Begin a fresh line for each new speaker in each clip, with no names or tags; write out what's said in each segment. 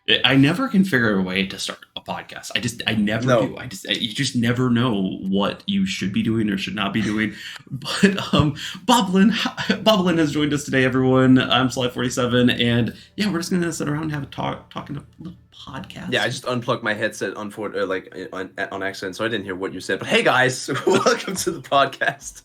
I never can figure a way to start a podcast. I never do.
No.
You just never know what you should be doing or should not be doing. But Boblin has joined us today, everyone. I'm Sly47, and yeah, we're just gonna sit around and have a talking a little podcast.
Yeah, I just unplugged my headset on accident, so I didn't hear what you said. But hey, guys, welcome to the podcast.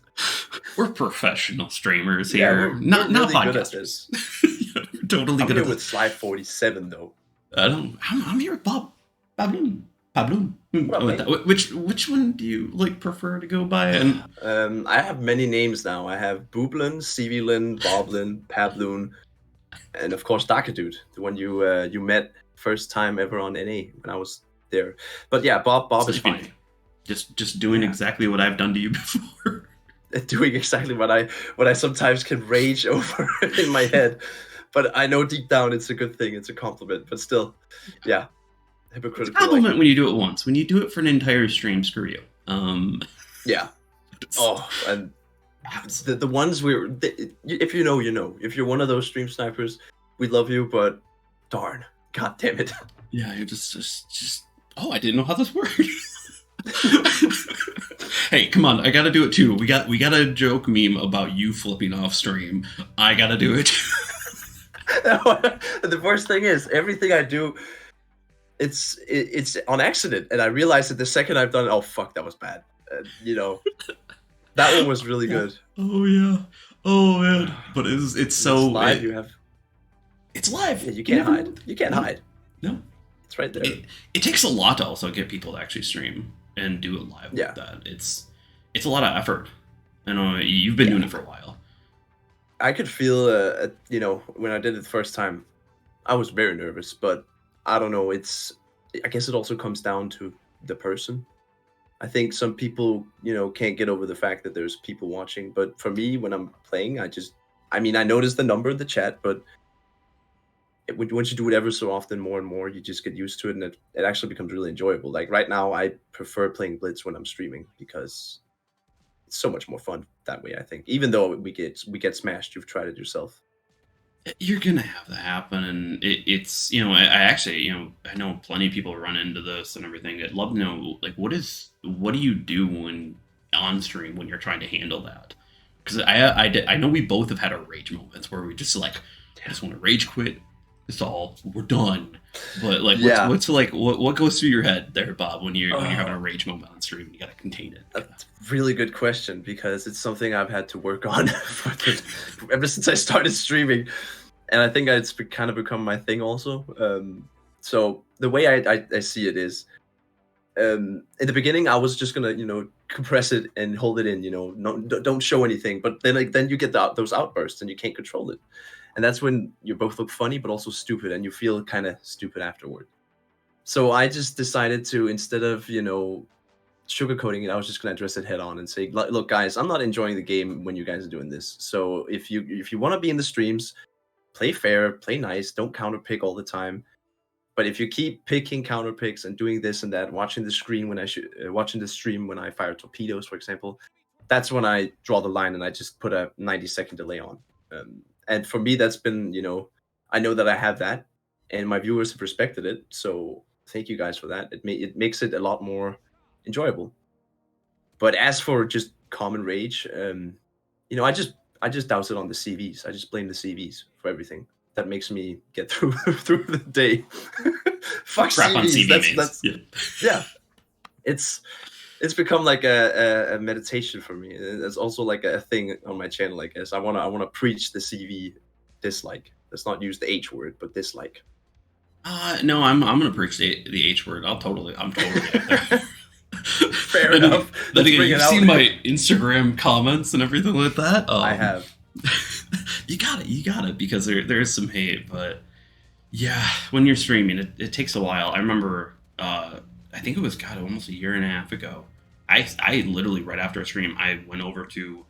We're professional streamers
Yeah,
here,
we're
not
really
podcasters.
good at this.
Yeah, we're totally
I'm
good
here
at
with
this.
Sly47 though.
I'm here with Pabloon. Pabloon.
What up, mate?
Which one do you prefer to go by? And
I have many names now. I have Booblin, Civilin, Boblin, Pabloon, and of course Dude, the one you met first time ever on NA when I was there. But yeah, Bob is
such a
fine.
just doing exactly what I've done to you before.
Doing exactly what I sometimes can rage over in my head. But I know deep down it's a good thing. It's a compliment. But still, yeah,
It's a
hypocritical.
compliment when you do it once. When you do it for an entire stream, screw you.
Yeah. Oh, and the ones if you know, you know. If you're one of those stream snipers, we love you. But darn, god damn it.
Yeah, you're just. Oh, I didn't know how this worked. Hey, come on! I gotta do it too. We got a joke meme about you flipping off stream. I gotta do it.
The worst thing is everything I do, it's on accident, and I realize it the second I've done it. Oh fuck, that was bad. That one was really good.
Oh yeah. Oh man. But it's so
live. You have
it's live.
Yeah, you can't hide. You can't hide.
No,
it's right there.
It takes a lot to also get people to actually stream and do it live.
Yeah,
like that. It's a lot of effort. I know you've been doing it for a while.
I could feel, when I did it the first time, I was very nervous, but I don't know. I guess it also comes down to the person. I think some people, can't get over the fact that there's people watching. But for me, when I'm playing, I notice the number in the chat, but once you do it ever so often, more and more, you just get used to it, and it actually becomes really enjoyable. Like right now, I prefer playing Blitz when I'm streaming because it's so much more fun that way, I think. Even though we get smashed, you've tried it yourself.
You're gonna have that happen, and it's I actually I know plenty of people run into this and everything. I'd love to know what do you do when on stream when you're trying to handle that? Because I know we both have had our rage moments where we just I just want to rage quit. We're done. But what goes through your head there, Bob, when you're having a rage moment on stream and you gotta contain it?
That's a really good question because it's something I've had to work on ever since I started streaming, and I think it's kind of become my thing also. So the way I see it is, in the beginning I was just gonna compress it and hold it in, don't show anything. But then you get those outbursts and you can't control it. And that's when you both look funny, but also stupid, and you feel kind of stupid afterward. So I just decided to, instead of, sugarcoating it, I was just going to address it head on and say, look, guys, I'm not enjoying the game when you guys are doing this. So if you want to be in the streams, play fair, play nice, don't counterpick all the time. But if you keep picking counterpicks and doing this and that, watching the stream when I fire torpedoes, for example, that's when I draw the line and I just put a 90-second delay on. And for me, that's been, I know that I have that, and my viewers have respected it. So thank you guys for that. It makes it a lot more enjoyable. But as for just common rage, I just douse it on the CVs. I just blame the CVs for everything. That makes me get through the day. Fuck
Crap
CVs.
on CV
That's yeah. It's become like a meditation for me. It's also like a thing on my channel, I guess. I wanna preach the CV dislike. Let's not use the H word, but dislike.
No, I'm gonna preach the H word. I'm totally out there.
Fair enough.
Then again, you've seen my Instagram comments and everything like that.
I have.
You got it, because there's some hate, but yeah, when you're streaming, it takes a while. I remember, I think it was almost a year and a half ago. I literally right after a stream, I went over to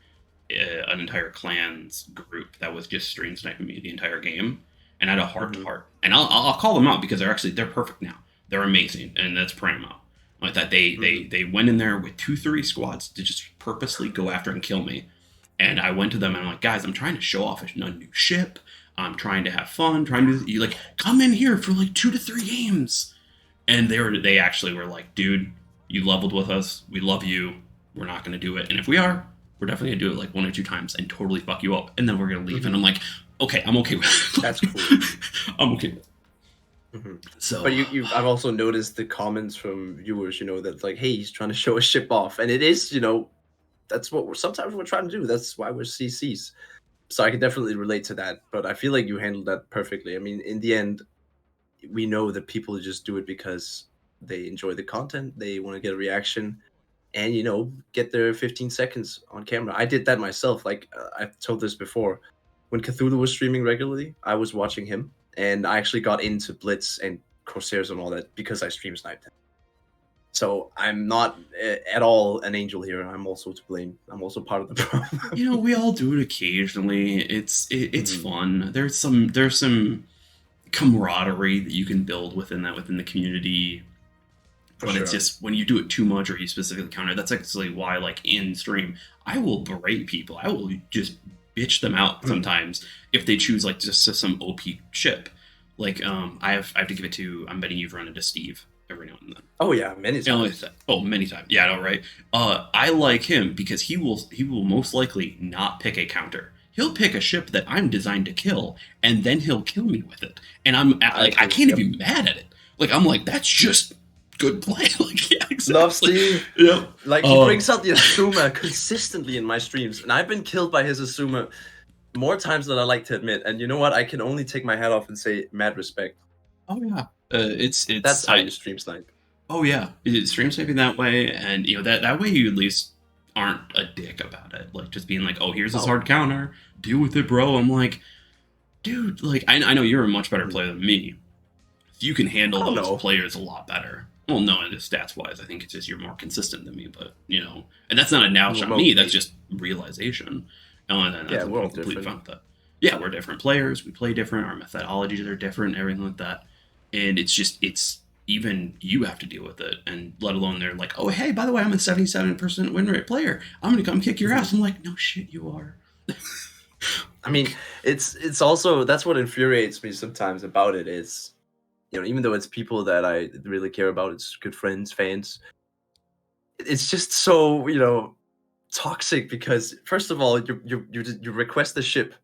an entire clan's group that was just stream sniping me the entire game, and I had a heart to heart. And I'll call them out because they're perfect now. They're amazing, and that's Primo. Like that, they went in there with 2-3 squads to just purposely go after and kill me. And I went to them and I'm like, guys, I'm trying to show off a new ship. I'm trying to have fun, trying to you like come in here for like 2 to 3 games, and they actually were like, dude, you leveled with us, we love you, we're not gonna do it, and if we are, we're definitely gonna do it like 1 or 2 times and totally fuck you up, and then we're gonna leave. And I'm like, okay, I'm okay with it.
That's cool.
I'm okay with it. So,
but I've also noticed the comments from viewers, that's like, hey, he's trying to show a ship off, and it is, that's what sometimes we're trying to do. That's why we're CCs. So I can definitely relate to that. But I feel like you handled that perfectly. I mean, in the end, we know that people just do it because they enjoy the content, they want to get a reaction, and get their 15 seconds on camera. I did that myself. Like I've told this before, when Cthulhu was streaming regularly, I was watching him, and I actually got into Blitz and Corsairs and all that because I stream sniped him. So I'm not at all an angel here. I'm also to blame. I'm also part of the problem.
We all do it occasionally. It's fun. There's some camaraderie that you can build within the community. But it's just when you do it too much or you specifically counter, that's actually why, like in stream, I will berate people. I will just bitch them out sometimes if they choose like just some OP ship. Like I have to give it to, I'm betting you've run into Steve every now and then.
Oh yeah, many times.
Many times. Yeah, I know, right? I like him because he will most likely not pick a counter. He'll pick a ship that I'm designed to kill, and then he'll kill me with it. And I can't even be mad at it. Like I'm like, that's just good play. Like, yeah, exactly.
Love Steve.
Yeah.
Like he brings out the Asuma consistently in my streams, and I've been killed by his Asuma more times than I like to admit. And you know what? I can only take my hat off and say mad respect.
Oh yeah. It's
that's how you stream snipe.
Oh yeah, it's stream sniping that way, and that way you at least aren't a dick about it. Like just being like, oh, here's this hard counter, deal with it, bro. I'm like, dude, like I know you're a much better player than me. You can handle those players a lot better. Well, no, just stats wise, I think it's just you're more consistent than me. But and that's not a now on me. That's just realization. And then that's
we're all
completely
different.
fine with that. Yeah, we're different players. We play different. Our methodologies are different. Everything like that. And it's even you have to deal with it, and let alone they're like, oh hey, by the way, I'm a 77% win rate player. I'm gonna come kick your ass. I'm like, no shit, you are.
I mean, it's also that's what infuriates me sometimes about it is, even though it's people that I really care about, it's good friends, fans. It's just so toxic because first of all, you request the ship,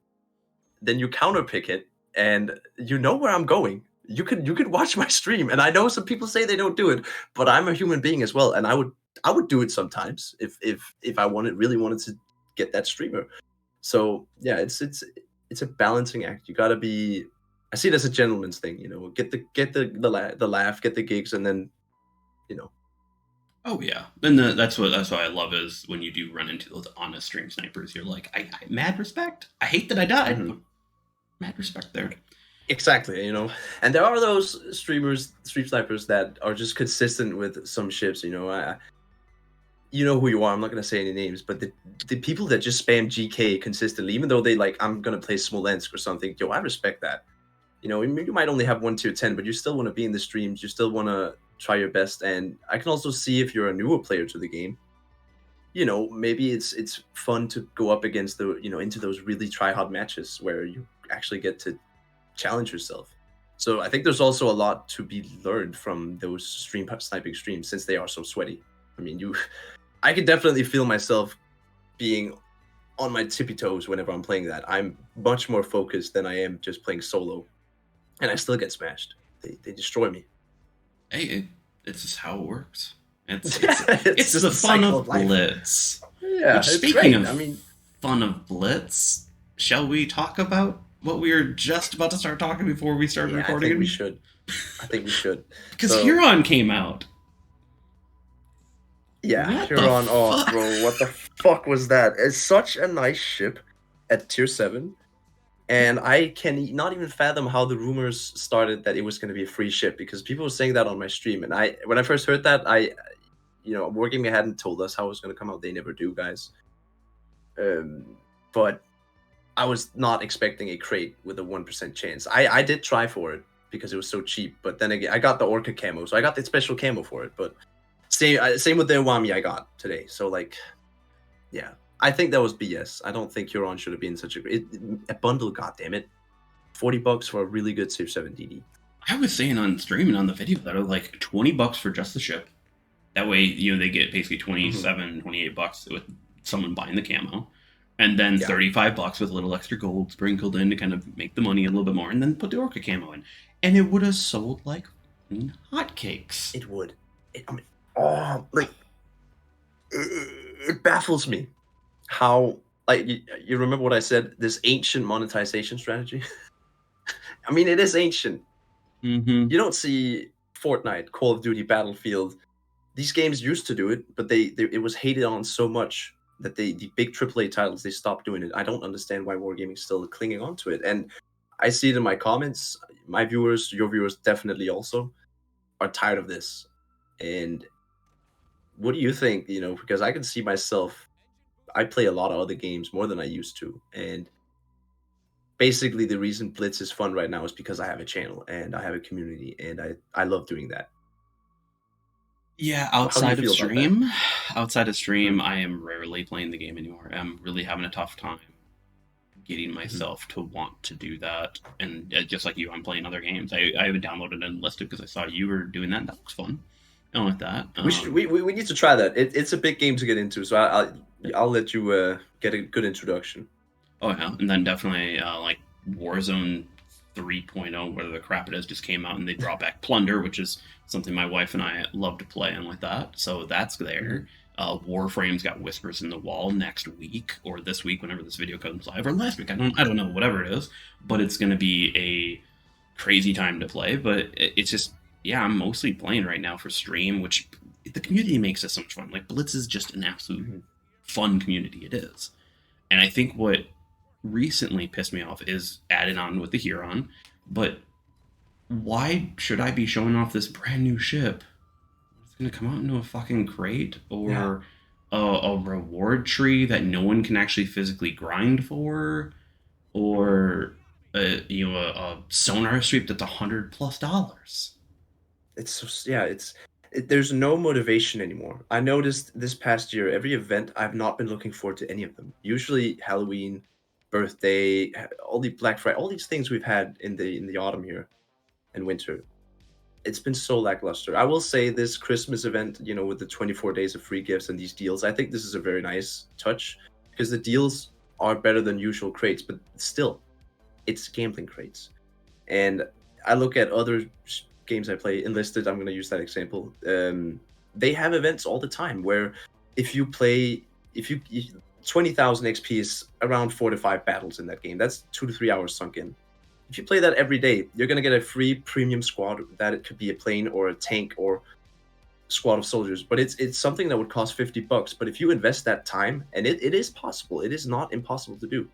then you counterpick it, and you know where I'm going. You could watch my stream, and I know some people say they don't do it, but I'm a human being as well, and I would do it sometimes if I really wanted to get that streamer. So yeah, it's a balancing act. You gotta be. I see it as a gentleman's thing, Get the laugh, get the gigs, and then,
Oh yeah, and that's what I love is when you do run into those honest stream snipers. You're like, I mad respect. I hate that I died. But mad respect there.
Exactly, and there are those stream snipers that are just consistent with some ships. You know who you are. I'm not gonna say any names, but the people that just spam GK consistently, even though they like, I'm gonna play Smolensk or something. I respect that. You might only have 1 tier 10, but you still want to be in the streams. You still want to try your best, and I can also see if you're a newer player to the game. Maybe it's fun to go up against into those really try hard matches where you actually get to challenge yourself. So I think there's also a lot to be learned from those sniping streams since they are so sweaty. I mean, I can definitely feel myself being on my tippy toes whenever I'm playing that. I'm much more focused than I am just playing solo, and I still get smashed. They destroy me.
Hey, it's just how it works. It's
just
the
a
fun
cycle
of
of life.
Blitz.
Yeah,
Which,
it's
speaking
great.
of fun of Blitz, shall we talk about what we were just about to start talking before we started recording?
I think we should.
Because Huron came out.
Yeah, Huron. Oh, bro, what the fuck was that? It's such a nice ship at tier 7. And I can not even fathom how the rumors started that it was going to be a free ship, because people were saying that on my stream. And when I first heard that, Working Me hadn't told us how it was going to come out. They never do, guys. But I was not expecting a crate with a 1% chance. I did try for it because it was so cheap. But then again, I got the Orca camo, so I got the special camo for it. But same with the Iwami I got today. So, yeah. I think that was BS. I don't think Huron should have been such a bundle, goddammit. $40 for a really good Civ 7 DD.
I was saying on streaming on the video that it was like $20 for just the ship. That way, they get basically 27, $28 with someone buying the camo. And then $35 with a little extra gold sprinkled in to kind of make the money a little bit more, and then put the Orca camo in. And it would have sold like hotcakes.
It would. It baffles me how, like, you remember what I said, this ancient monetization strategy? I mean, it is ancient.
Mm-hmm.
You don't see Fortnite, Call of Duty, Battlefield. These games used to do it, but it was hated on so much that the big AAA titles, they stopped doing it. I don't understand why Wargaming's still clinging on to it. And I see it in my comments. My viewers, your viewers definitely also are tired of this. And what do you think? Because I can see myself, I play a lot of other games more than I used to. And basically the reason Blitz is fun right now is because I have a channel and I have a community, and I love doing that.
Yeah, outside of stream, I am rarely playing the game anymore. I'm really having a tough time getting myself to want to do that. And just like you, I'm playing other games. I have it downloaded and enlisted because I saw you were doing that. That looks fun. I like that.
We need to try that. It's a big game to get into, so I'll let you get a good introduction.
Oh yeah, and then definitely like Warzone 3.0, whatever the crap it is, just came out, and they brought back Plunder, which is something my wife and I love to play and like that. So that's there. Warframe's got Whispers in the Wall next week, or this week, whenever this video comes live, or last week. I don't know, whatever it is. But it's going to be a crazy time to play. But it's just, I'm mostly playing right now for stream, which the community makes it so much fun. Like, Blitz is just an absolute fun community. It is. And I think what recently pissed me off is added on with the Huron. But why should I be showing off this brand new ship? It's going to come out into a fucking crate, or a reward tree that no one can actually physically grind for, or a sonar sweep that's $100+.
There's no motivation anymore. I noticed this past year, every event, I've not been looking forward to any of them. Usually Halloween, birthday, all the Black Friday, all these things we've had in the autumn here and winter, it's been so lackluster. I will say this Christmas event, with the 24 days of free gifts and these deals, I think this is a very nice touch, because the deals are better than usual crates, but still, it's gambling crates. And I look at other games I play, Enlisted, I'm going to use that example. They have events all the time where if you 20,000 XP is around 4 to 5 battles in that game. That's 2 to 3 hours sunk in. If you play that every day, you're going to get a free premium squad, that it could be a plane or a tank or squad of soldiers. But it's something that would cost $50. But if you invest that time, and it is possible, it is not impossible to do,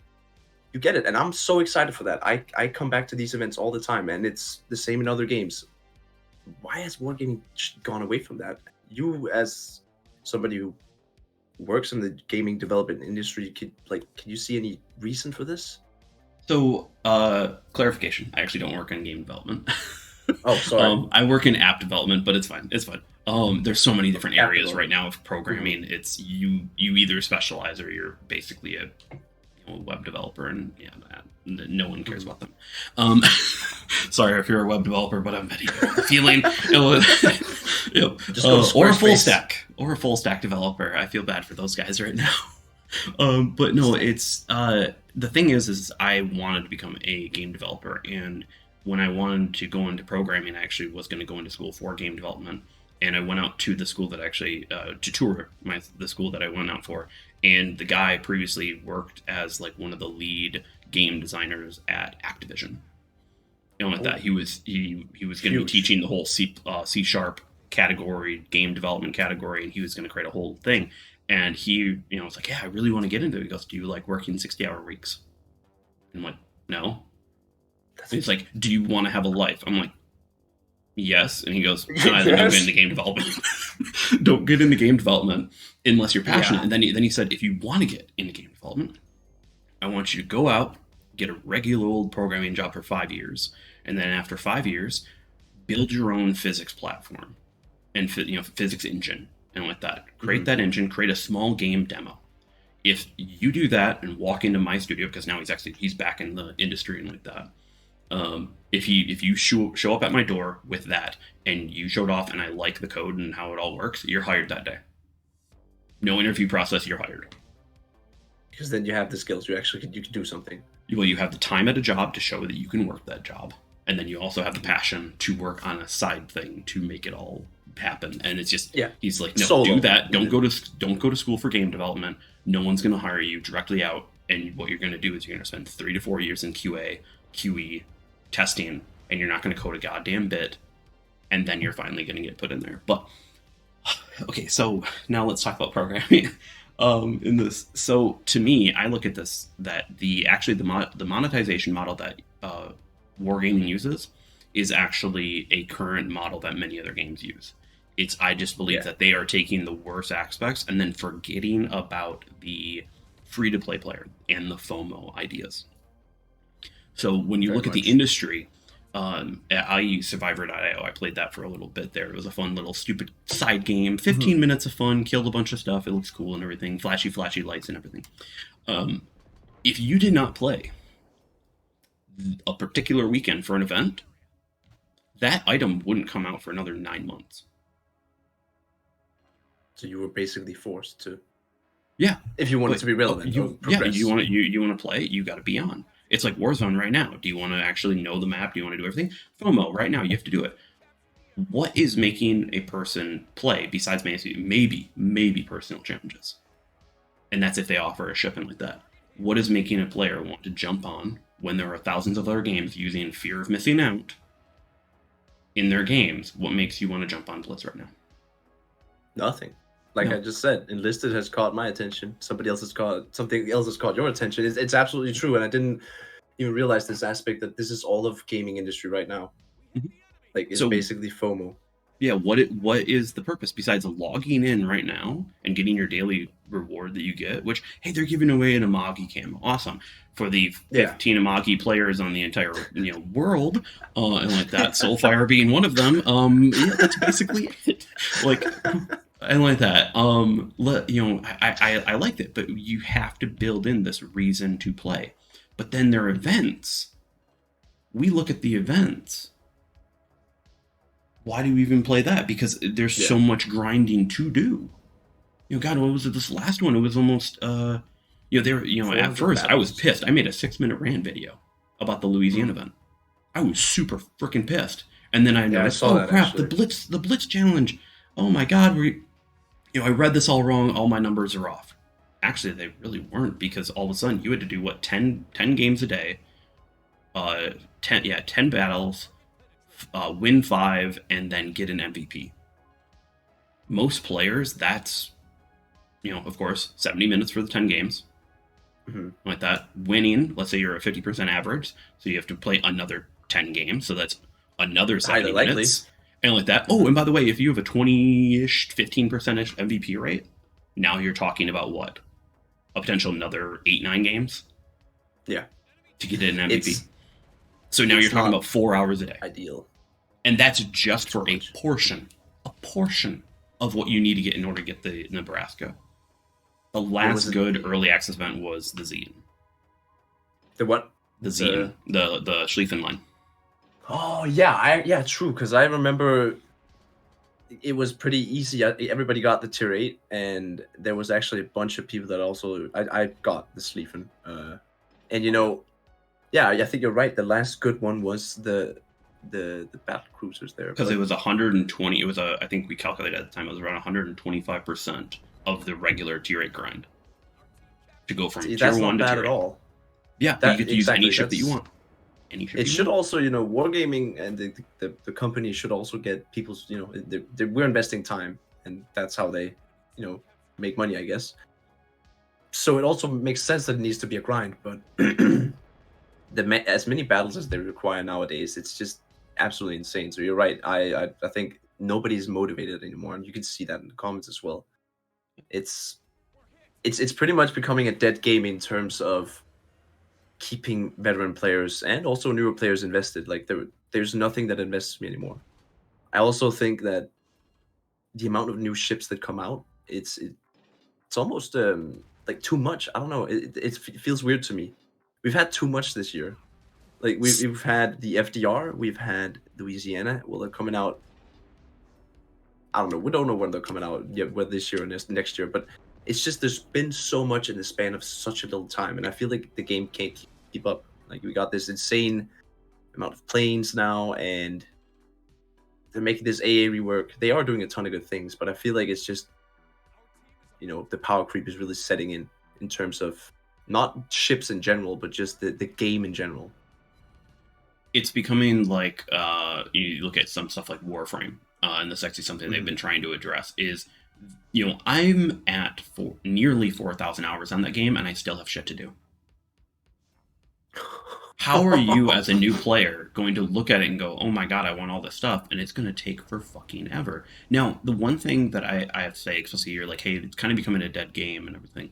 you get it. And I'm so excited for that. I come back to these events all the time, and it's the same in other games. Why has Wargaming gone away from that? You, as somebody who works in the gaming development industry, can you see any reason for this?
So, clarification. I actually don't work in game development.
Oh, sorry.
I work in app development, but it's fine. It's fine. There's so many different areas right now of programming. It's you either specialize or you're basically a web developer, and no one cares about them. Sorry if you're a web developer, but I'm betting you're feeling or a full stack developer. I feel bad for those guys right now. But no, it's the thing is I wanted to become a game developer, and when I wanted to go into programming, I actually was going to go into school for game development, and I went out to the school that actually to tour the school that I went out for, and the guy previously worked as like one of the lead game designers at Activision. Like that, he was going to be teaching the whole C# category, game development category, and he was going to create a whole thing. And he, was like, I really want to get into it. He goes, do you like working 60-hour weeks? And I'm like, no. He's like, do you want to have a life? I'm like, yes. And he goes, don't get into game development. Don't get into game development unless you're passionate. Yeah. And then he said, if you want to get into game development, I want you to go out, get a regular old programming job for 5 years. And then after 5 years, build your own physics platform and physics engine. And with that, create that engine, create a small game demo. If you do that and walk into my studio, because now he's back in the industry and like that, If you show up at my door with that and you showed off and I like the code and how it all works, you're hired that day. No interview process, you're hired.
Because then you have the skills. You can do something.
Well, you have the time at a job to show that you can work that job, and then you also have the passion to work on a side thing to make it all happen. And it's just he's like, no,
Solo.
do that. Don't go to school for game development. No one's going to hire you directly out. And what you're going to do is you're going to spend 3 to 4 years in QA, QE, testing, and you're not going to code a goddamn bit. And then you're finally going to get put in there. But okay, so now let's talk about programming. In this, so to me, I look at this that the monetization model that Wargaming uses is actually a current model that many other games use. I just believe that they are taking the worst aspects and then forgetting about the free-to-play player and the FOMO ideas. So when you look at the industry, I use Survivor.io. I played that for a little bit there. It was a fun little stupid side game. 15 minutes of fun, killed a bunch of stuff. It looks cool and everything. Flashy lights and everything. If you did not play a particular weekend for an event, that item wouldn't come out for another 9 months.
So you were basically forced to.
Yeah.
If you wanted to be relevant.
You want to play, you got to be on. It's like Warzone right now. Do you want to actually know the map? Do you want to do everything? FOMO right now. You have to do it. What is making a person play besides maybe personal challenges? And that's if they offer a shipment like that. What is making a player want to jump on when there are thousands of other games using fear of missing out in their games? What makes you want to jump on Blitz right now?
Nothing. Like I just said, Enlisted has caught my attention. Something else has caught your attention. It's absolutely true, and I didn't even realize this aspect that this is all of gaming industry right now.
Mm-hmm.
Like it's basically FOMO.
Yeah, what is the purpose besides logging in right now and getting your daily reward that you get? Which, hey, they're giving away an Amagi camo. Awesome. For the 15 Amagi players on the entire world, and like that, Soulfire being one of them. That's basically it. Like. I like that. I liked it, but you have to build in this reason to play. But then their events, we look at the events. Why do we even play that? Because there's so much grinding to do. God, what was it? This last one, it was almost, at first I was pissed. I made a 6-minute rant video about the Louisiana event. I was super freaking pissed. And then I noticed, crap, actually. the Blitz challenge. Oh my God, I read this all wrong. All my numbers are off. Actually, they really weren't, because all of a sudden you had to do 10 games a day, 10 battles, win 5, and then get an MVP. Most players, that's, of course, 70 minutes for the 10 games. Like that. Winning, let's say you're a 50% average, so you have to play another 10 games, so that's another 70 minutes. And like that. Oh, and by the way, if you have a 20-ish, 15% MVP rate, now you're talking about what? A potential another 8-9 games?
Yeah.
To get an MVP. So now you're talking about 4 hours a day.
Ideal.
And that's just for a portion of what you need to get in order to get the Nebraska. The last good early access event was the Zine.
The what?
The Zine. The Schlieffen line.
Oh yeah, true. Because I remember it was pretty easy. Everybody got the tier 8, and there was actually a bunch of people that also I got the Schlieffen. And I think you're right. The last good one was the battle cruisers there.
Because it was 120. It was I think we calculated at the time it was around 125% of the regular tier 8 grind to go from tier 1 to tier 8. At all. Yeah, you get to use any ship that you want.
It should also, Wargaming and the company should also get people's, we're investing time, and that's how they, make money, I guess. So it also makes sense that it needs to be a grind, but as many battles as they require nowadays, it's just absolutely insane. So you're right. I think nobody's motivated anymore, and you can see that in the comments as well. It's pretty much becoming a dead game in terms of keeping veteran players and also newer players invested. Like there's nothing that invests me anymore. I also think that the amount of new ships that come out, it's almost like too much. I don't know. It feels weird to me. We've had too much this year. Like we've had the FDR, we've had Louisiana. Well, they're coming out. I don't know. We don't know when they're coming out yet, whether this year or next year. But it's just there's been so much in the span of such a little time, and I feel like the game can't keep up. Like we got this insane amount of planes now, and they're making this AA rework. They are doing a ton of good things, but I feel like it's just, the power creep is really setting in terms of not ships in general, but just the game in general.
It's becoming like you look at some stuff like Warframe, and that's actually something they've been trying to address. Is I'm at nearly 4,000 hours on that game, and I still have shit to do. How are you, as a new player, going to look at it and go, "Oh my god, I want all this stuff," and it's going to take for fucking ever? Now, the one thing that I have to say, especially you're like, "Hey, it's kind of becoming a dead game and everything."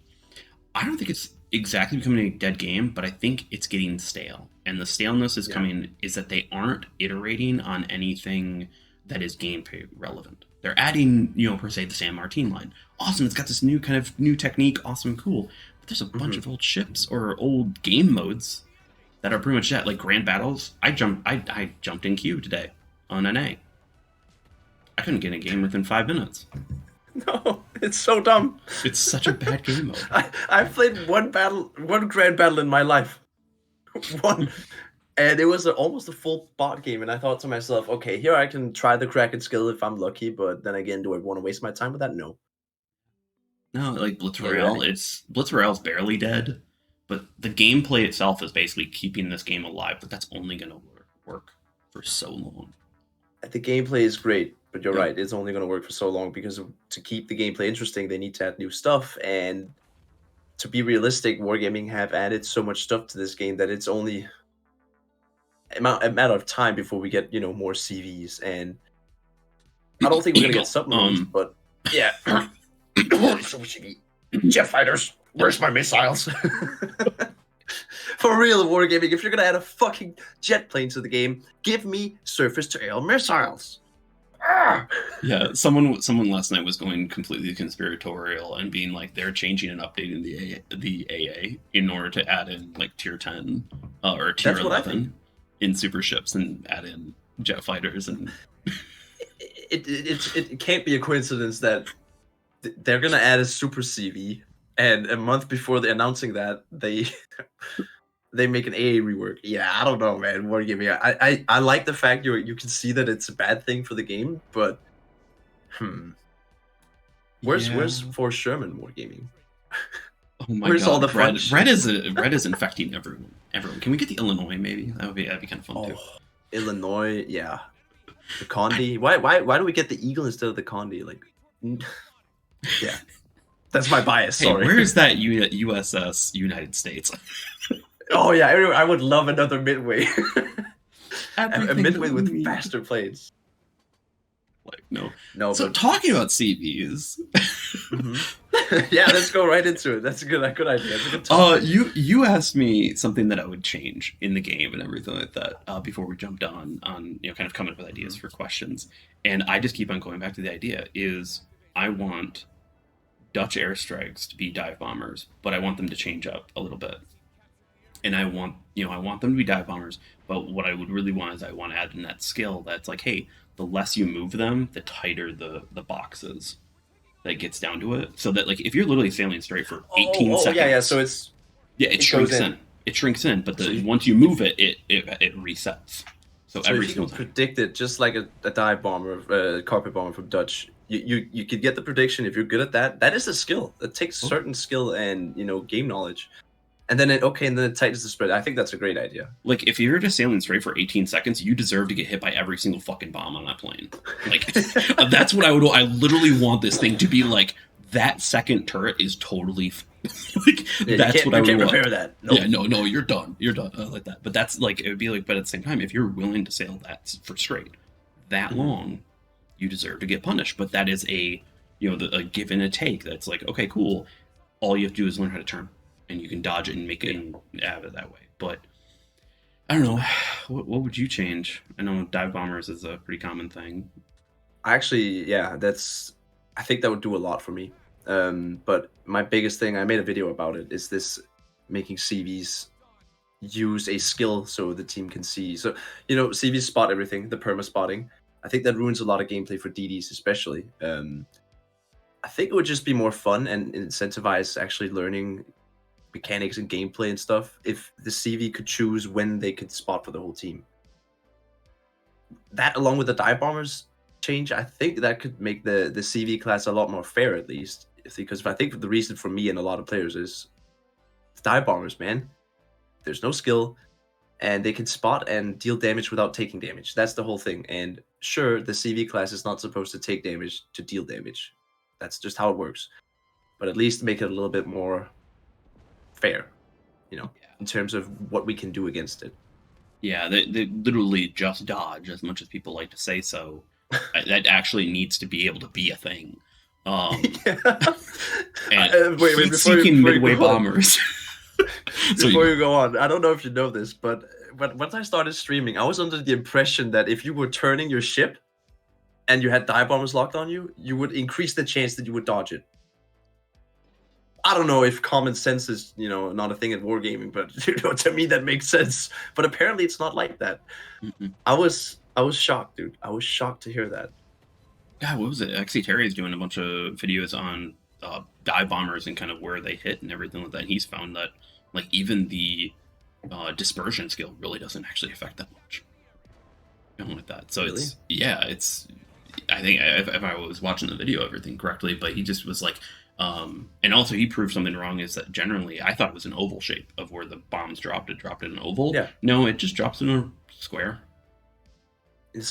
I don't think it's exactly becoming a dead game, but I think it's getting stale. And the staleness is coming is that they aren't iterating on anything that is gameplay relevant. They're adding, per se, the San Martin line. Awesome, it's got this new kind of new technique, awesome, cool. But there's a bunch of old ships or old game modes that are pretty much that, like Grand Battles. I jumped in queue today on NA. I couldn't get in a game within 5 minutes.
No, it's so dumb.
It's such a bad game mode.
I've played one grand battle in my life. One. And it was almost a full bot game, and I thought to myself, okay, here I can try the Kraken skill if I'm lucky, but then again, do I want to waste my time with that? No.
No, like Blitz Royale, Blitz Royale's barely dead, but the gameplay itself is basically keeping this game alive, but that's only going to work for so long.
The gameplay is great, but you're right, it's only going to work for so long because to keep the gameplay interesting, they need to add new stuff, and to be realistic, Wargaming have added so much stuff to this game that it's only a matter of time before we get, more CVs, and I don't think we're gonna get submarines, but yeah. Jet fighters, where's my missiles? For real, Wargaming, if you're gonna add a fucking jet plane to the game, give me surface-to-air missiles.
Yeah, someone last night was going completely conspiratorial and being like they're changing and updating the AA in order to add in like tier 10 or tier 11 in super ships and add in jet fighters, and
it can't be a coincidence that they're gonna add a super CV, and a month before they're announcing that they make an AA rework. Yeah, I don't know, man. Wargaming. I like the fact you can see that it's a bad thing for the game, but where's Forrest Sherman Wargaming?
Oh my
Where's
god!
All the fun
Red is infecting everyone. Can we get the Illinois? Maybe that'd be kind of fun too.
Illinois, yeah. The Condi. Why do we get the Eagle instead of the Condi? Like, yeah, that's my bias. Sorry.
Hey, where's that USS United States?
Oh yeah, I would love another Midway. A Midway with
me.
faster planes.
Like no.
So
talking about CVs.
Yeah, let's go right into it. That's a good idea. That's a good topic.
You asked me something that I would change in the game and everything like that before we jumped on kind of coming up with ideas for questions, and I just keep on going back to the idea is I want Dutch airstrikes to be dive bombers, but I want them to change up a little bit, and I want them to be dive bombers, but what I would really want is I want to add in that skill that's like, hey, the less you move them, the tighter the boxes. That gets down to it, so that like if you're literally sailing straight for 18 seconds,
yeah. So
it shrinks in. It shrinks in, but once you move it resets. So every
if you can predict it, just like a dive bomber, carpet bomber from Dutch, you could get the prediction if you're good at that. That is a skill. That takes certain skill and game knowledge. And then it tightens the spread. I think that's a great idea.
Like, if you're just sailing straight for 18 seconds, you deserve to get hit by every single fucking bomb on that plane. Like, that's what I would. I literally want this thing to be like that second turret is totally. Like, that's what I would want. You can't repair that. Nope. Yeah, no, you're done. You're done like that. But that's like it would be like. But at the same time, if you're willing to sail that for straight that long, you deserve to get punished. But that is a a give and a take. That's like, okay, cool. All you have to do is learn how to turn. And you can dodge it and make it and have it that way. But I don't know. What would you change? I know dive bombers is a pretty common thing.
Actually, yeah, I think that would do a lot for me. But my biggest thing, I made a video about it, is this making CVs use a skill so the team can see. So, CVs spot everything, the perma spotting. I think that ruins a lot of gameplay for DDs, especially. I think it would just be more fun and incentivize actually learning mechanics and gameplay and stuff if the CV could choose when they could spot for the whole team. That, along with the dive bombers change, I think that could make the CV class a lot more fair, at least. Because I think the reason for me and a lot of players is dive bombers, man. There's no skill, and they can spot and deal damage without taking damage. That's the whole thing. And sure, the CV class is not supposed to take damage to deal damage. That's just how it works. But at least make it a little bit more fair, in terms of what we can do against it.
Yeah, they literally just dodge, as much as people like to say so. That actually needs to be able to be a thing. And heat-seeking midway bombers.
Before you go on, I don't know if you know this, but once I started streaming, I was under the impression that if you were turning your ship and you had dive bombers locked on you, you would increase the chance that you would dodge it. I don't know if common sense is, not a thing in wargaming, but to me that makes sense. But apparently it's not like that.
Mm-hmm.
I was shocked, dude. I was shocked to hear that.
Yeah, what was it? XC Terry is doing a bunch of videos on dive bombers and kind of where they hit and everything like that. And he's found that like even the dispersion skill really doesn't actually affect that much. With that, so
really?
it's. I think if I was watching the video, everything correctly, but he just was like. And also he proved something wrong, is that generally I thought it was an oval shape of where the bombs dropped. It dropped in an oval.
Yeah.
No, it just drops in a square.
It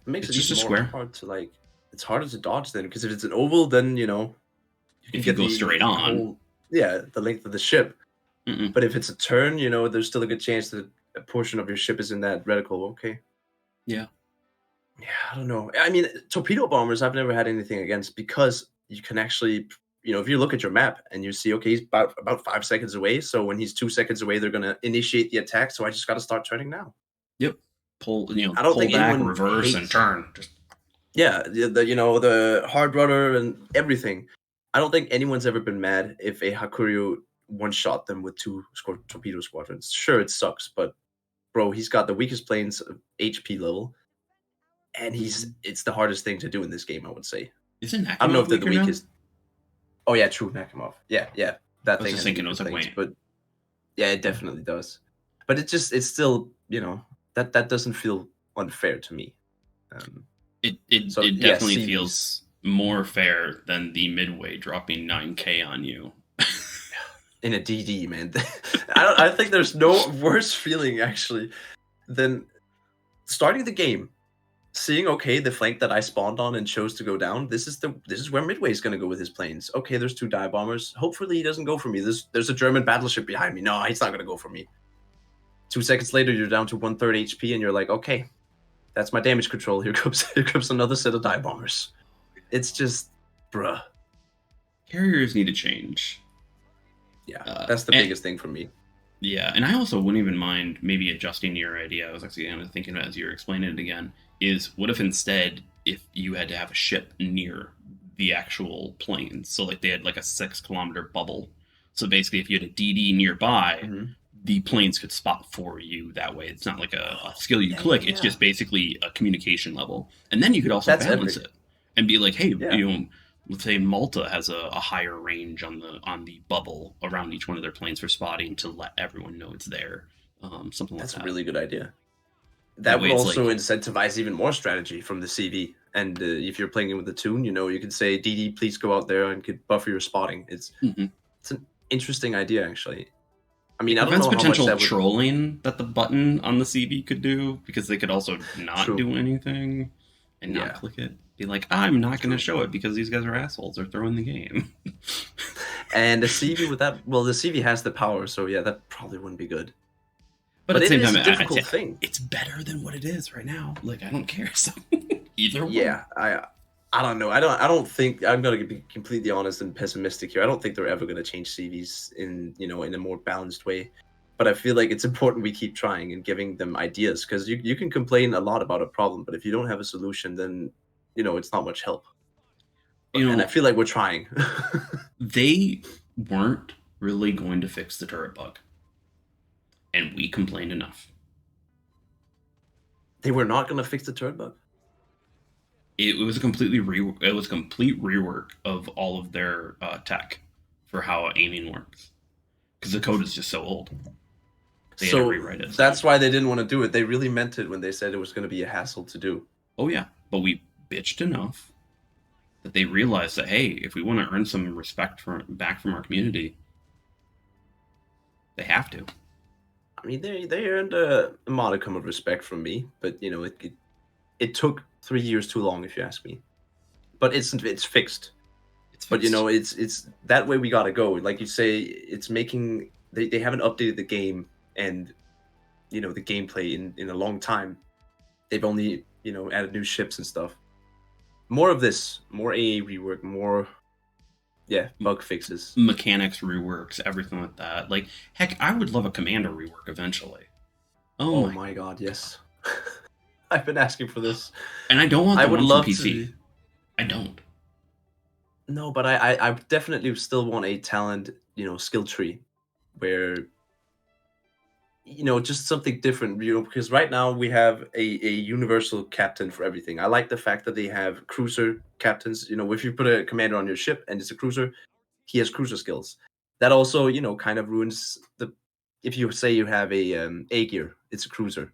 makes it
just
even
a
more
square.
hard to it's harder to dodge then, because if it's an oval, then you
can get go straight on.
The length of the ship.
Mm-mm.
But if it's a turn, there's still a good chance that a portion of your ship is in that reticle. Okay.
Yeah.
Yeah, I don't know. I mean, torpedo bombers, I've never had anything against, because you can actually, if you look at your map and you see, okay, he's about 5 seconds away. So when he's 2 seconds away, they're going to initiate the attack. So I just got to start turning now.
Yep. Pull,
I don't
pull
think
back, reverse, and turn.
The hard rudder and everything. I don't think anyone's ever been mad if a Hakuryu one-shot them with 2 torpedo squadrons. Sure, it sucks, but bro, he's got the weakest planes HP level, and it's the hardest thing to do in this game, I would say.
Isn't Nakamov
I don't know if they're the
now?
weakest. Oh yeah, true, Nakamov. Yeah. That
I was
thing.
just thinking it was like,
things, but yeah, it definitely does. But it's still, that doesn't feel unfair to me.
It definitely feels more fair than the midway dropping 9K on you.
In a DD, man. I think there's no worse feeling actually than starting the game, seeing, okay, the flank that I spawned on and chose to go down, this is where Midway is going to go with his planes. Okay, there's 2 dive bombers. Hopefully he doesn't go for me. There's a German battleship behind me. No, he's not going to go for me. 2 seconds later, you're down to 1/3 HP, and you're like, okay, that's my damage control. Here comes another set of dive bombers. It's just, bruh.
Carriers need to change.
Yeah, that's the biggest thing for me.
Yeah, and I also wouldn't even mind maybe adjusting your idea. I was actually kind of thinking as you were explaining it again, is what if instead, if you had to have a ship near the actual planes, so like they had like a 6-kilometer bubble. So basically, if you had a DD nearby, the planes could spot for you that way. It's not like a skill you click. It's just basically a communication level. And then you could also balance it and be like, hey, let's say Malta has a higher range on the bubble around each one of their planes for spotting to let everyone know it's there. Something like that.
That's a really good idea. That would also incentivize even more strategy from the CV. And if you're playing it with the tune, you can say, DD, please go out there and could buffer your spotting. It's an interesting idea, actually. I mean, I don't know how much that would...
trolling that the button on the CV could do, because they could also not do anything and not click it. Be like, I'm not going to show it because these guys are assholes. They're throwing the game.
And the CV with that, well, the CV has the power, so yeah, that probably wouldn't be good.
But at the same time,
it's a difficult thing.
It's better than what it is right now. Like, I don't care. So either way.
Yeah, I don't know. I don't think, I'm going to be completely honest and pessimistic here. I don't think they're ever going to change CVs in a more balanced way. But I feel like it's important we keep trying and giving them ideas, because you can complain a lot about a problem, but if you don't have a solution, then it's not much help. And I feel like we're trying.
They weren't really going to fix the turret bug. and we complained enough.
They were not gonna fix the turd bug.
It was a complete rework of all of their tech for how aiming works because the code is just so old. They had to
So
rewrite it.
that's why they didn't want to do it. They really meant it when they said it was going to be a hassle to do.
Oh yeah, but we bitched enough that they realized that hey, if we want to earn some respect back from our community, they have to.
I mean, they earned a modicum of respect from me, but you know, it took 3 years too long, if you ask me. But it's fixed. But you know, it's that way we gotta go. Like you say, it's making they haven't updated the game and you know the gameplay in a long time. They've only added new ships and stuff. More of this, more AA rework, more bug fixes,
mechanics reworks, everything like that. Like heck, I would love a commander rework eventually.
Oh my god, yes. I've been asking for this,
and I don't want.
I would love
PC. I don't.
No, but I definitely still want a talent, skill tree, where just something different, because right now we have a universal captain for everything. I like the fact that they have cruiser captains. If you put a commander on your ship and it's a cruiser, he has cruiser skills. That also, kind of ruins if you say you have a gear, it's a cruiser.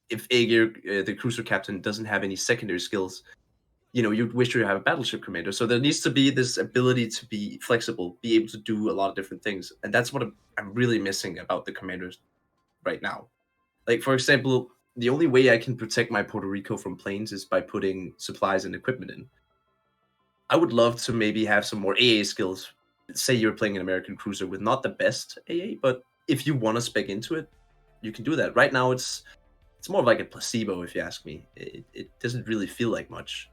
If a gear, the cruiser captain doesn't have any secondary skills, you'd wish you have a battleship commander. So there needs to be this ability to be flexible, be able to do a lot of different things. And that's what I'm really missing about the commanders right now. Like, for example, the only way I can protect my Puerto Rico from planes is by putting supplies and equipment in. I would love to maybe have some more AA skills. Say you're playing an American cruiser with not the best AA, but if you want to spec into it, you can do that. Right now, it's more of like a placebo, if you ask me. It doesn't really feel like much.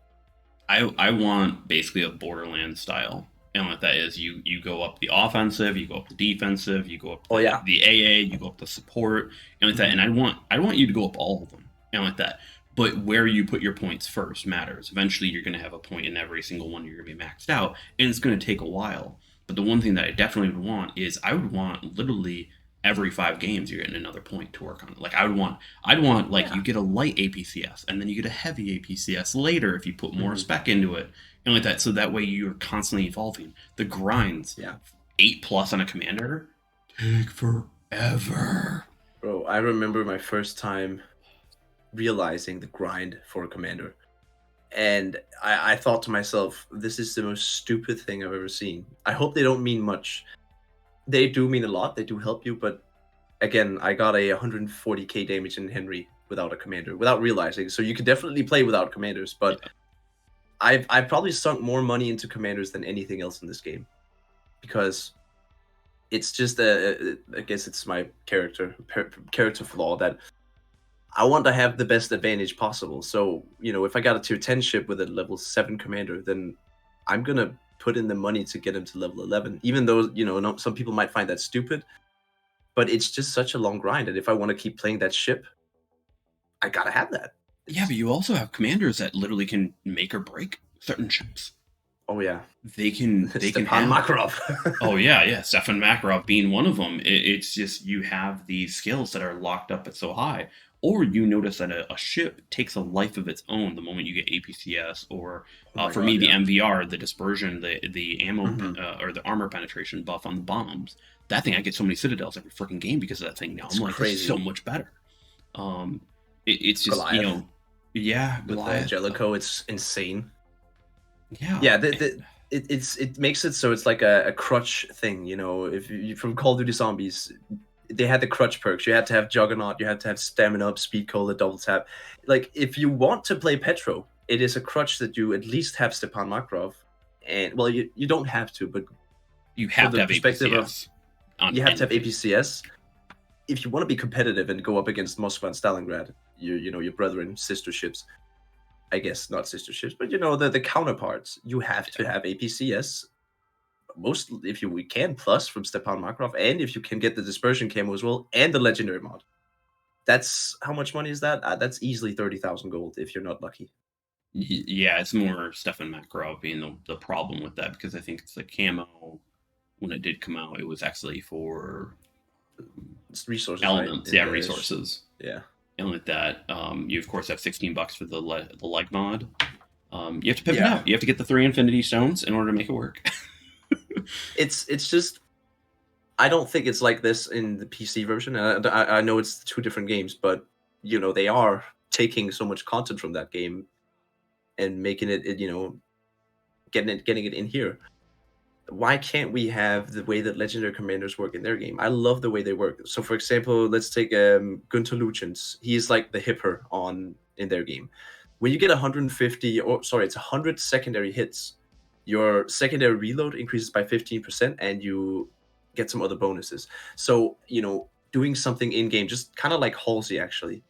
I want basically a Borderlands style. And what that is, you go up the offensive, you go up the defensive, you go up the AA, you go up the support, and like that. And I want you to go up all of them, and like that. But where you put your points first matters. Eventually, you're going to have a point in every single one. You're going to be maxed out, and it's going to take a while. But the one thing that I definitely would want is I would want literally every 5 games you're getting another point to work on. Like I'd want like you get a light APCS and then you get a heavy APCS later if you put more spec into it and like that. So that way you're constantly evolving. The grinds, 8+ on a commander, take forever.
Bro, I remember my first time realizing the grind for a commander. And I thought to myself, this is the most stupid thing I've ever seen. I hope they don't mean much. They do mean a lot. They do help you, but again, I got a 140k damage in Henry without a commander, without realizing. So you can definitely play without commanders, but I've probably sunk more money into commanders than anything else in this game, because it's just I guess it's my character flaw that I want to have the best advantage possible. So if I got a tier 10 ship with a level 7 commander, then I'm gonna put in the money to get him to level 11, even though some people might find that stupid, but it's just such a long grind, and if I want to keep playing that ship, I gotta have that.
But you also have commanders that literally can make or break certain ships.
Oh yeah,
they can
Stepan Makarov.
Oh yeah, Stefan Makarov being one of them. It's just you have these skills that are locked up at so high. Or you notice that a ship takes a life of its own the moment you get APCS, or for me, the MVR, the dispersion, the ammo or the armor penetration buff on the bombs. That thing, I get so many citadels every freaking game because of that thing now. I'm like, this is so much better. It's just
Goliath.
With
Goliath. Jellicoe, it's insane.
Yeah.
It makes it so it's like a crutch thing. If you from Call of Duty Zombies, they had the crutch perks. You had to have Juggernaut, you had to have Stamina Up, Speed Cola, Double Tap. Like, if you want to play Petro, it is a crutch that you at least have Stepan Makarov. And, well, you don't have to, but
you have to have APCS.
You have to have APCS. If you want to be competitive and go up against Moskva and Stalingrad, your brethren, sister ships, I guess not sister ships, but the counterparts, you have to have APCS. Most, if we can, plus from Stepan Makarov, and if you can get the dispersion camo as well, and the legendary mod. That's how much money is that? That's easily 30,000 gold if you're not lucky.
Yeah, it's more Stefan Makarov being the problem with that, because I think it's the camo. When it did come out, it was actually for
resources,
elements,
right?
resources,
Yeah.
and like that. You of course have $16 for the leg mod. You have to pimp it
Yeah.
out. You have to get the 3 Infinity Stones in order to make it work.
It's just, I don't think it's like this in the PC version. I know it's 2 different games, but they are taking so much content from that game and making it, getting it in here. Why can't we have the way that legendary commanders work in their game? I love the way they work. So, for example, let's take Gunter Luchens. He's like the hipper in their game. When you get 150, or sorry, it's 100 secondary hits, your secondary reload increases by 15%, and you get some other bonuses. So, doing something in game, just kind of like Halsey actually,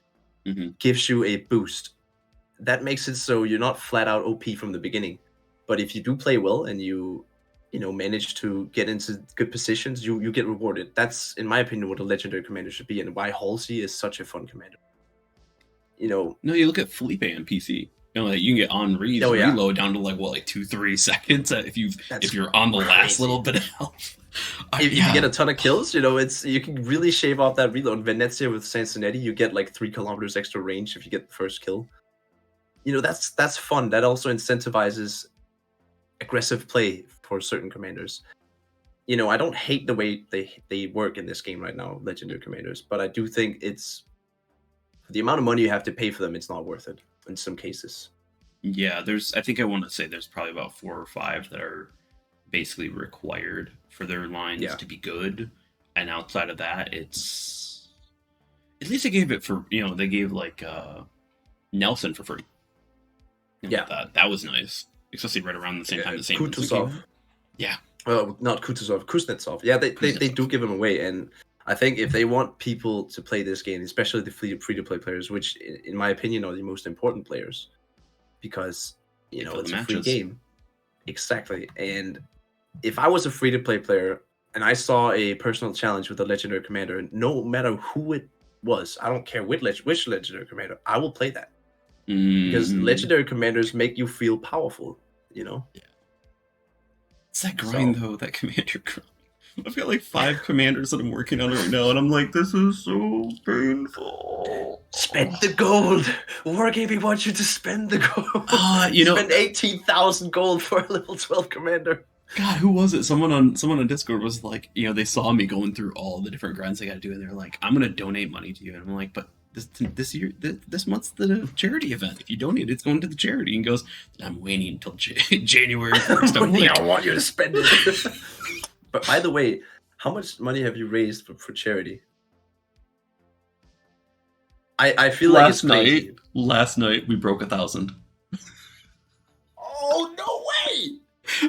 gives you a boost. That makes it so you're not flat out OP from the beginning. But if you do play well and you manage to get into good positions, you get rewarded. That's, in my opinion, what a legendary commander should be, and why Halsey is such a fun commander.
No, you look at Felipe on PC. Like you can get Henri's reload down to like 2-3 seconds if you're on the last little bit of health.
If you get a ton of kills, you can really shave off that reload. Venezia with Sansonetti, you get like 3 kilometers extra range if you get the first kill. That's fun. That also incentivizes aggressive play for certain commanders. I don't hate the way they work in this game right now, legendary commanders, but I do think it's the amount of money you have to pay for them, it's not worth it in some cases.
Yeah, I think I want to say there's probably about 4 or 5 that are basically required for their lines to be good, and outside of that, it's at least they gave it for they gave like Nelson for free. That was nice, especially right around the same time the same
Kutuzov.
Yeah.
Not Kutuzov, Kuznetsov. Yeah, they do give him away, and I think if they want people to play this game, especially the free-to-play players, which in my opinion are the most important players, because it's a free game. Exactly. And if I was a free-to-play player and I saw a personal challenge with a legendary commander, no matter who it was, I don't care which legendary commander, I will play that. Because legendary commanders make you feel powerful, Yeah.
It's that grind though, that commander grind. I've got like 5 commanders that I'm working on right now, and I'm like, this is so painful.
Spend the gold. Wargaming wants you to spend the gold. Spend 18,000 gold for a level 12 commander.
God, who was it? Someone on Discord was like, they saw me going through all the different grinds I got to do, and they're like, I'm gonna donate money to you, and I'm like, but this month's the charity event. If you donate, it's going to the charity. And goes, I'm waiting until January 1st.
I want you to spend it. But by the way, how much money have you raised for charity? I feel like it's crazy.
Last night we broke 1,000.
Oh no way!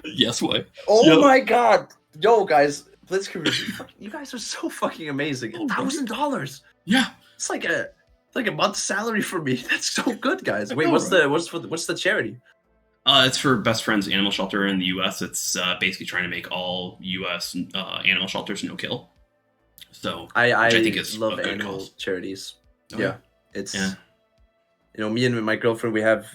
Yes way.
Oh my god! Yo guys, Blitz community, you guys are so fucking amazing. $1,000.
Yeah,
it's like a month's salary for me. That's so good, guys. Wait, what's the charity?
It's for Best Friends Animal Shelter in the U.S. It's basically trying to make all U.S. Animal shelters no kill. So
I think is love animal charities. It's me and my girlfriend, we have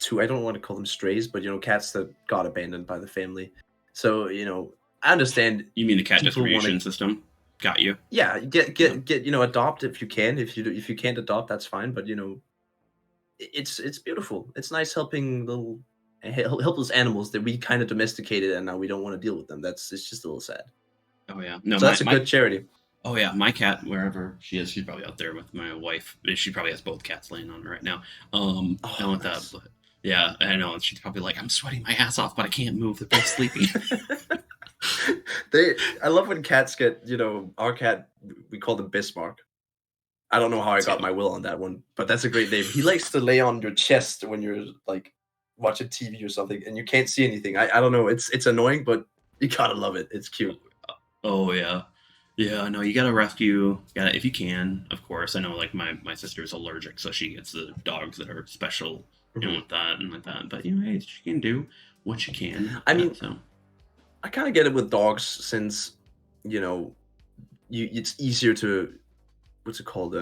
2. I don't want to call them strays, but cats that got abandoned by the family. So I understand.
You mean the cat distribution system? Got you.
Yeah, get adopt if you can. If you can't adopt, that's fine. But it's beautiful. It's nice helping little helpless animals that we kind of domesticated, and now we don't want to deal with them. It's just a little sad.
Oh yeah, no,
so that's a good charity.
Oh yeah, my cat, wherever she is, she's probably out there with my wife. She probably has both cats laying on her right now. That, but yeah, I know. She's probably like, I'm sweating my ass off, but I can't move. They're both sleeping.
I love when cats get, our cat, we call him Bismarck. I don't know how I got my will on that one, but that's a great name. He likes to lay on your chest when you're like watching TV or something and you can't see anything. I don't know. It's annoying, but you gotta love it. It's cute.
Oh yeah. Yeah, no, you gotta rescue. Yeah, if you can, of course. I know, like my sister is allergic, so she gets the dogs that are special, with that and like that. But hey, she can do what she can.
I mean, I kind of get it with dogs since it's easier to what's it called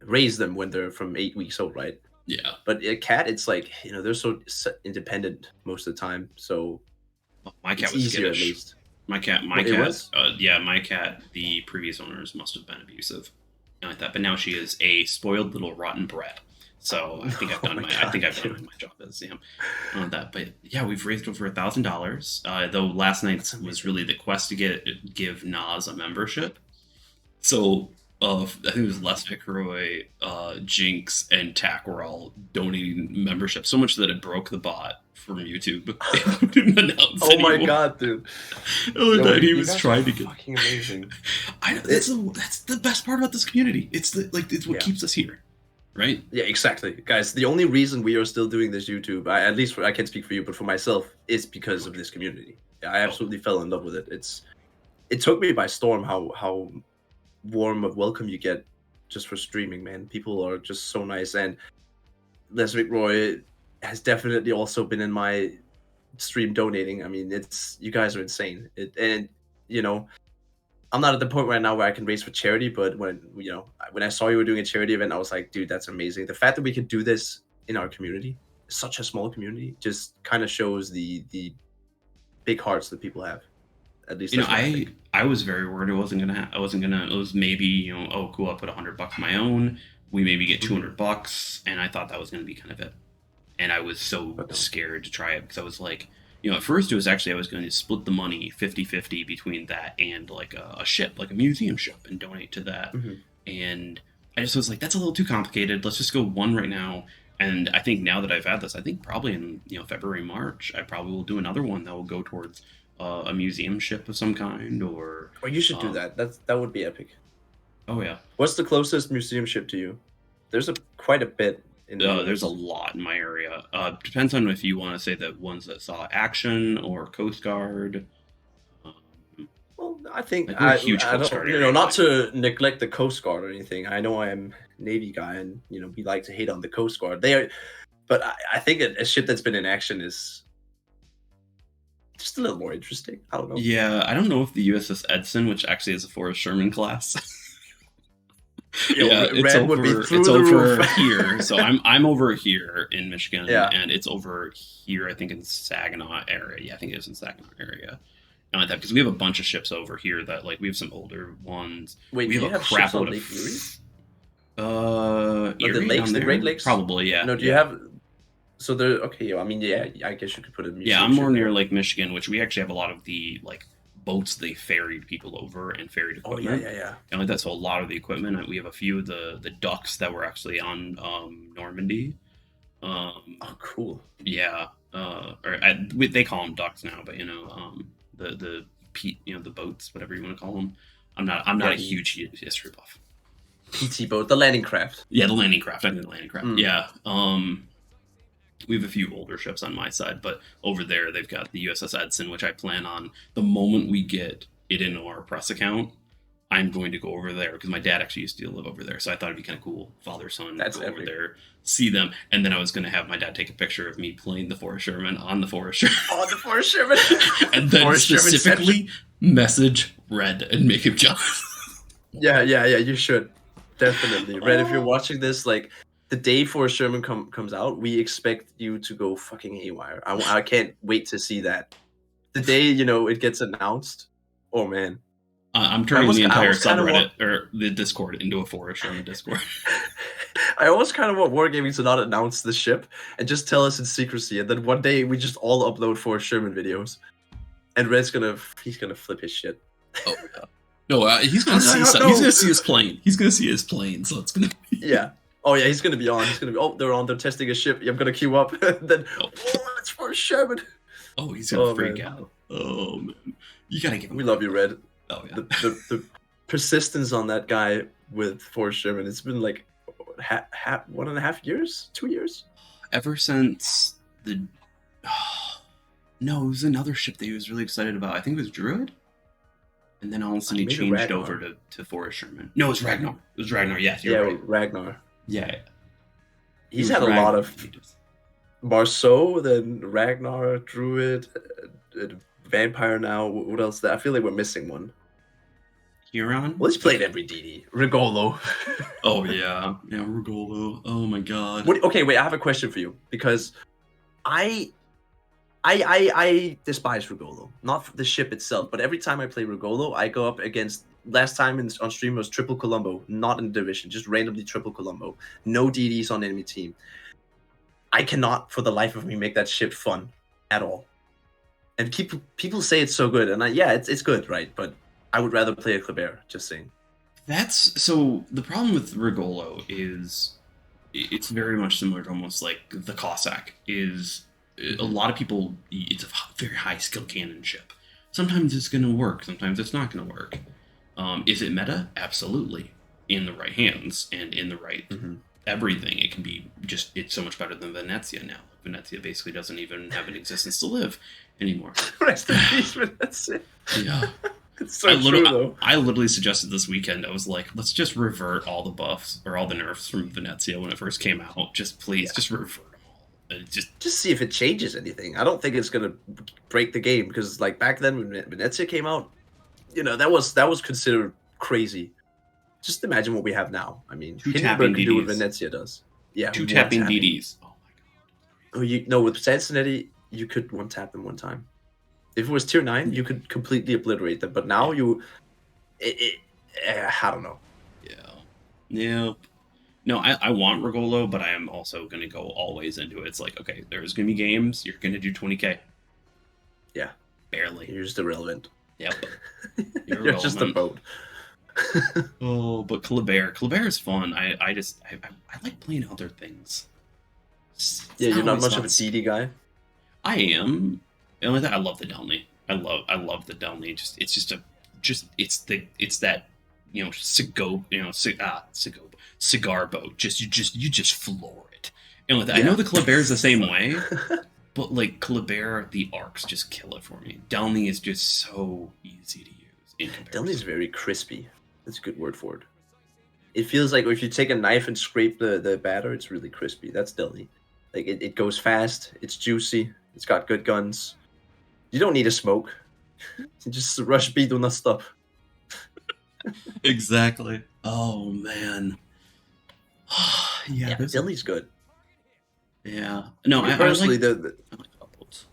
raise them when they're from 8 weeks old, right?
Yeah.
But a cat, it's like they're so independent most of the time, so
my cat was
easier
skittish.
at least.
My cat,
It was?
yeah, my cat. The previous owners must have been abusive, and like that. But now she is a spoiled little rotten brat. So I think I've
Oh
done
my
my, I
god,
think I've done
dude.
my job as Sam on that. But yeah, we've raised over $1,000. Though last night
That's
was
amazing.
really the quest to give Nas a membership. So I think it was Les McRoy, Jinx, and Tack were all donating membership so much that it broke the bot from YouTube. It didn't announce
Oh my
anymore.
god, dude. Yo,
That he
you
was
guys are
trying to get.
fucking amazing.
I know
It,
that's the best part about this community. It's what
yeah.
keeps us here, right?
Yeah, exactly. Guys, the only reason we are still doing this YouTube, at least I can't speak for you, but for myself, is because of this community. Yeah, I
Oh,
absolutely fell in love with it. It took me by storm how warm of welcome you get just for streaming, man. People are just so nice, and Les McRoy has definitely also been in my stream donating. I mean, it's you guys are insane. And you know, I'm not at the point right now where I can raise for charity, but when I saw you were doing a charity event, I was like, dude, that's amazing. The fact that we could do this in our community, such a small community, just kind of shows the big hearts that people have. At least
you know,
that's what I think.
I was very worried I wasn't gonna. It was maybe oh cool, I put $100 my own. We maybe get
Mhm.
$200, and I thought that was gonna be kind of it. And I was so
But no.
scared to try it because I was like, at first it was actually I was going to split the money 50-50 between that and like a ship, like a museum ship, and donate to that.
Mhm.
And I just was like, that's a little too complicated. Let's just go one right now. And I think now that I've had this, I think probably in February, March, I probably will do another one that will go towards a museum ship of some kind, or
Or you should do
um,
that. That would be epic.
oh yeah,
What's the closest museum ship to you? There's a quite a bit in the
there's a
U.S.
lot in my area. Depends on if you want to say the ones that saw action or Coast Guard. Um,
Well, I think
like we're a huge
I
Coast
don't
Guard area in
not
my
to neglect the Coast Guard or anything. I know I am Navy guy, and we like to hate on the Coast Guard. They are, but I think a ship that's been in action is just a little more interesting. I don't know.
Yeah, I don't know if the USS Edson, which actually is a Forrest Sherman class.
Yo,
Yeah,
Red would be
it's
through the
over
roof.
here. So I'm over here in Michigan,
Yeah.
and it's over here. I think in Saginaw area. Yeah, I think it is in Saginaw area. And like that because we have a bunch of ships over here that like we have some older ones.
Wait,
We
do
have
you
a
have
crap
ships on
load
Lake Erie?
of
Or the
Erie
lakes,
down
the
there.
Great Lakes?
Probably, yeah,
No, do you
yeah.
have? So there. Okay, I mean, yeah. I guess you could put a
Yeah,
museum
I'm more
ship
near
there.
Lake Michigan, which we actually have a lot of the like boats they ferried people over and ferried
Oh yeah,
equipment.
yeah, yeah.
And like that, so a lot of the equipment. We have a few of the ducks that were actually on Normandy.
Oh, cool.
Yeah, they call them ducks now, but the boats, whatever you want to call them. I'm not
Yeah,
a
the
huge history buff.
PT boat, the landing craft.
Yeah, the landing craft. I mean the landing craft.
Mm.
Yeah. We have a few older ships on my side, but over there they've got the USS Edson, which I plan on the moment we get it into our press account. I'm going to go over there because my dad actually used to live over there, so I thought it'd be kind of cool, father son,
That's
go over
epic.
there, see them, and then I was going to have my dad take a picture of me playing the Forrest Sherman on the Forrest Sherman,
Oh, the Forrest Sherman.
and then
Forrest Sherman
specifically message Red and make him jealous.
Yeah. You should definitely. Red, if you're
Oh.
watching this, like the day Forrest Sherman comes out, we expect you to go fucking haywire. I can't wait to see that. The day it gets announced. Oh man,
I'm
I
turning
almost
the
I
entire
almost kind of want.
subreddit or the Discord into a Forrest Sherman Discord.
I almost kind of want Wargaming to not announce the ship and just tell us in secrecy, and then one day we just all upload Forrest Sherman videos, and Red's he's gonna flip his shit.
Oh yeah. No, he's gonna see
No,
some,
no.
he's gonna see his plane. He's gonna see his plane, so it's gonna be
Yeah. Oh yeah, he's gonna be on. He's gonna be. Oh, they're on. They're testing a ship. Yeah, I'm gonna queue up. Then
oh,
it's Forrest Sherman.
oh he's gonna
Oh
freak
man,
out. Oh man. You gotta give him
we love you, Red.
Oh yeah.
The persistence on that guy with Forrest Sherman. It's been like 1.5 years, 2 years.
Ever since the no, it was another ship that he was really excited about. I think it was Druid. And then all of a sudden he
Maybe
changed
Ragnar.
over to Forrest Sherman. No, it was Ragnar. It was Ragnar, yes,
Yeah,
you're right.
Ragnar.
Yeah.
He's
It
had
was
a lot
Ragnar.
of Marceau, then Ragnar, Druid, Vampire. Now, what else? I feel like we're missing one.
Huron?
Well, he's played every DD. Rigolo.
Oh yeah. Yeah, Rugolo. Oh my god.
Okay, wait. I have a question for you because I I despise Regolo. Not for the ship itself, but every time I play Regolo, I go up against. Last time on stream was triple Columbo, not in division, just randomly triple Columbo. No DDs on enemy team. I cannot, for the life of me, make that ship fun at all. And people say it's so good, and it's good, right? But I would rather play a Kleber. Just saying.
That's so. The problem with Regolo is it's very much similar to almost like the Cossack. Is a lot of people. It's a very high skill cannon ship. Sometimes it's going to work. Sometimes it's not going to work. Is it meta? Absolutely. In the right hands and in the right everything, it can be it's so much better than Venezia now. Venezia basically doesn't even have an existence to live anymore.
Rest in peace, Venezia.
Yeah.
It's so true, though.
I literally suggested this weekend, I was like, let's just revert all the buffs or all the nerfs from Venezia when it first came out. Just please, just revert them all. And just
see if it changes anything. I don't think it's going to break the game because like back then when Venezia came out, that was considered crazy. Just imagine what we have now. I mean, Hindenburg can do what Venezia does. Yeah,
2-tapping DDs. Oh my god.
Oh, with Sansonetti, you could 1-tap them one time. If it was tier 9, you could completely obliterate them. But now I don't know.
Yeah. No, I want Regolo, but I am also going to go always into it. It's like, okay, there's going to be games. You're going to do 20k.
Yeah.
Barely.
You're just irrelevant.
Yep.
You're just a boat.
Oh, but Kleber is fun. I like playing other things.
You're not much of a DD guy.
I am. And with that, I love the Delny. I love the Delny. It's that cigar boat. You just floor it. And with that, I know the Kleber is the same way. But like Kleber, the arcs just kill it for me. Delny is just so easy to use.
Delny is very crispy. That's a good word for it. It feels like if you take a knife and scrape the batter, it's really crispy. That's Delny. Like it goes fast. It's juicy. It's got good guns. You don't need a smoke. You just rush B, do not stop.
Exactly. Oh man.
Delny's good.
Yeah. No, I
personally
I like a lot of boats.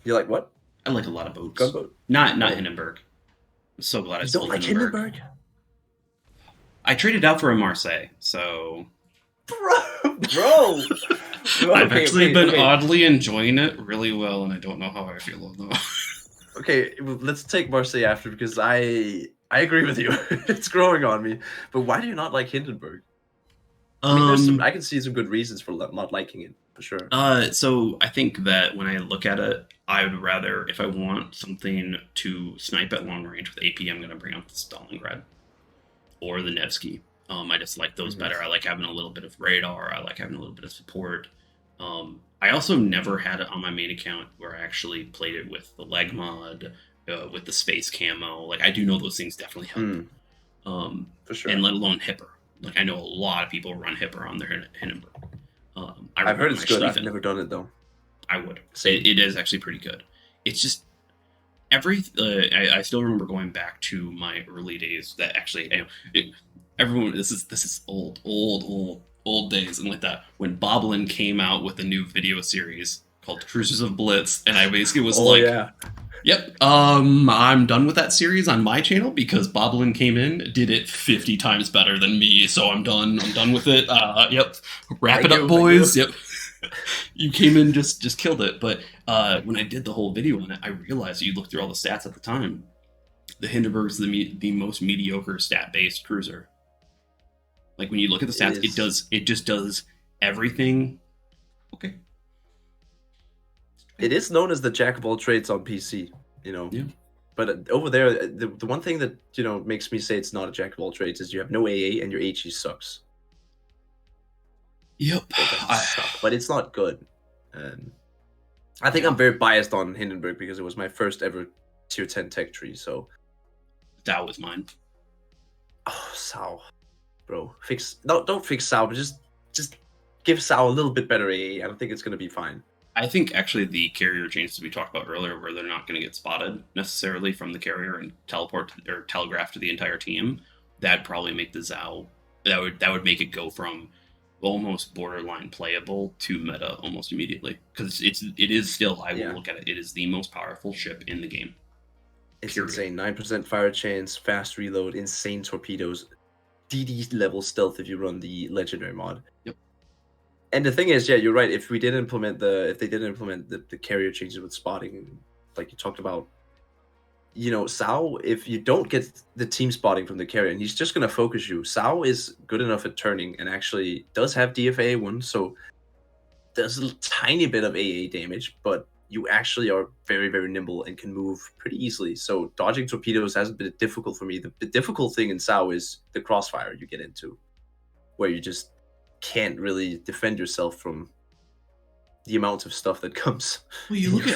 You like what?
I like a lot of boats.
Gunboat?
Not Hindenburg. I'm so glad I
don't like Hindenburg.
I traded out for a Marseille, so
bro.
I've actually been oddly enjoying it really well, and I don't know how I feel though.
Okay, let's take Marseille after because I agree with you. It's growing on me. But why do you not like Hindenburg? I mean, I can see some good reasons for not liking it, for sure.
So I think that when I look at it, I would rather, if I want something to snipe at long range with AP, I'm going to bring out the Stalingrad or the Nevsky. I just like those better. I like having a little bit of radar. I like having a little bit of support. I also never had it on my main account where I actually played it with the leg mod, with the space camo. Like, I do know those things definitely help.
For sure.
And let alone Hipper. Like, I know a lot of people run Hipper on their Hindenburg.
I've heard it's good. I've never done it, though.
I would. It is actually pretty good. It's just I still remember going back to my early days that actually everyone this is old days and like that when Boblin came out with a new video series called Cruisers of Blitz, and I basically was yep, I'm done with that series on my channel because Boblin came in, did it 50 times better than me, so I'm done with it. Yep, wrap it up, boys. Yep. You came in, just killed it. But when I did the whole video on it, I realized that you look through all the stats at the time. The Hindenburg's the most mediocre stat-based cruiser. Like when you look at the stats, it just does everything. Okay.
It is known as the jack of all trades on PC,
Yeah.
But over there, the one thing that makes me say it's not a jack of all trades is you have no AA and your HE sucks.
Yep.
But it's not good. I think I'm very biased on Hindenburg because it was my first ever tier 10 tech tree. So
that was mine.
Oh, Sao, bro, don't fix Sao, but just give Sao a little bit better AA. I don't think it's gonna be fine.
I think actually the carrier changes we talked about earlier, where they're not going to get spotted necessarily from the carrier and telegraph to the entire team, that'd probably make the Zao. That would make it go from almost borderline playable to meta almost immediately because it is still, I will look at it, it is the most powerful ship in the game.
It's
Period.
insane. 9% fire chance, fast reload, insane torpedoes, DD level stealth if you run the legendary mod.
Yep.
And the thing is, yeah, you're right. If they did implement the carrier changes with spotting, like you talked about, Sao, if you don't get the team spotting from the carrier, and he's just gonna focus you, Sao is good enough at turning and actually does have DFA one, so does a tiny bit of AA damage, but you actually are very, very nimble and can move pretty easily. So dodging torpedoes hasn't been difficult for me. The difficult thing in Sao is the crossfire you get into, where you just can't really defend yourself from the amount of stuff that comes.
Well, you look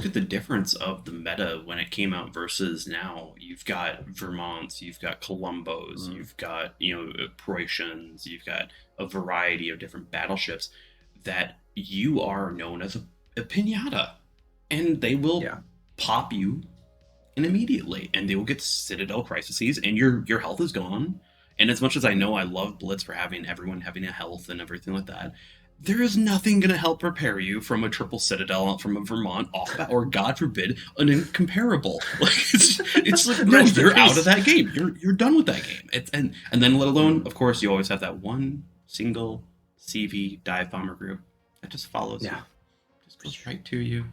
at the difference of the meta when it came out versus now. You've got Vermonts, you've got Columbos, you've got Proycians, you've got a variety of different battleships that you are known as a pinata, and they will pop you in immediately, and they will get Citadel crises, and your health is gone. And as much as I know I love Blitz for having everyone having a health and everything like that, there is nothing going to help repair you from a triple Citadel from a Vermont off bat, or God forbid, an incomparable. Like it's like no, you're out of that game. You're done with that game. And then let alone, of course, you always have that one single CV dive bomber group that just follows you, just goes right to you,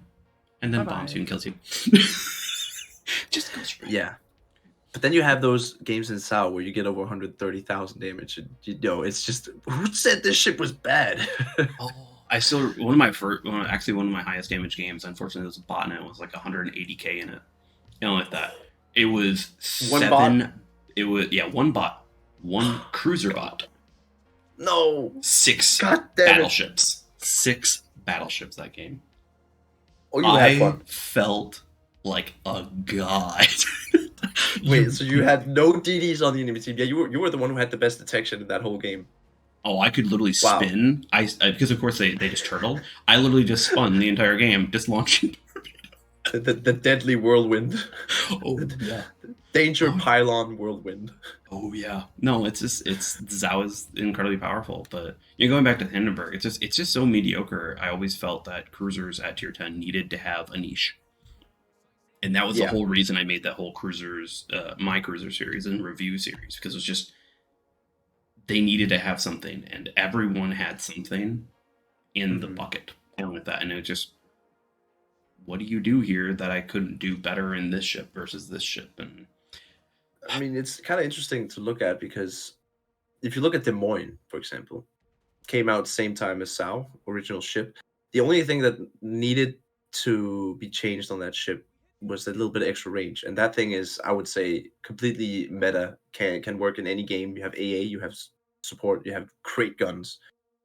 and then bombs you and kills you. Just goes right.
Yeah. But then you have those games in Sao where you get over 130,000 damage, and it's just, who said this ship was bad?
I still, one of my highest damage games, unfortunately, it was a botnet. It was like 180k in it. Like that. It was
one bot.
It was one bot, one cruiser bot.
No.
6 battleships. 6 battleships that game.
Oh, you had fun.
Felt like a god.
Wait, so you had no DDs on the enemy team? Yeah, you were the one who had the best detection in that whole game.
Oh, I could literally spin. I because of course they just turtled. I literally just spun the entire game, just launching.
The deadly whirlwind.
Oh yeah.
Danger pylon whirlwind.
Oh yeah. No, it's Zao is incredibly powerful, but going back to Hindenburg, it's just so mediocre. I always felt that cruisers at tier 10 needed to have a niche. And that was the whole reason I made that whole my cruiser series and review series, because it was just, they needed to have something, and everyone had something in the bucket along with that. And it was just, what do you do here that I couldn't do better in this ship versus this ship? And
I mean, it's kind of interesting to look at, because if you look at Des Moines, for example, came out same time as Sao, original ship. The only thing that needed to be changed on that ship was a little bit of extra range, and that thing is, I would say, completely meta. Can work in any game. You have AA, you have support, you have crate guns,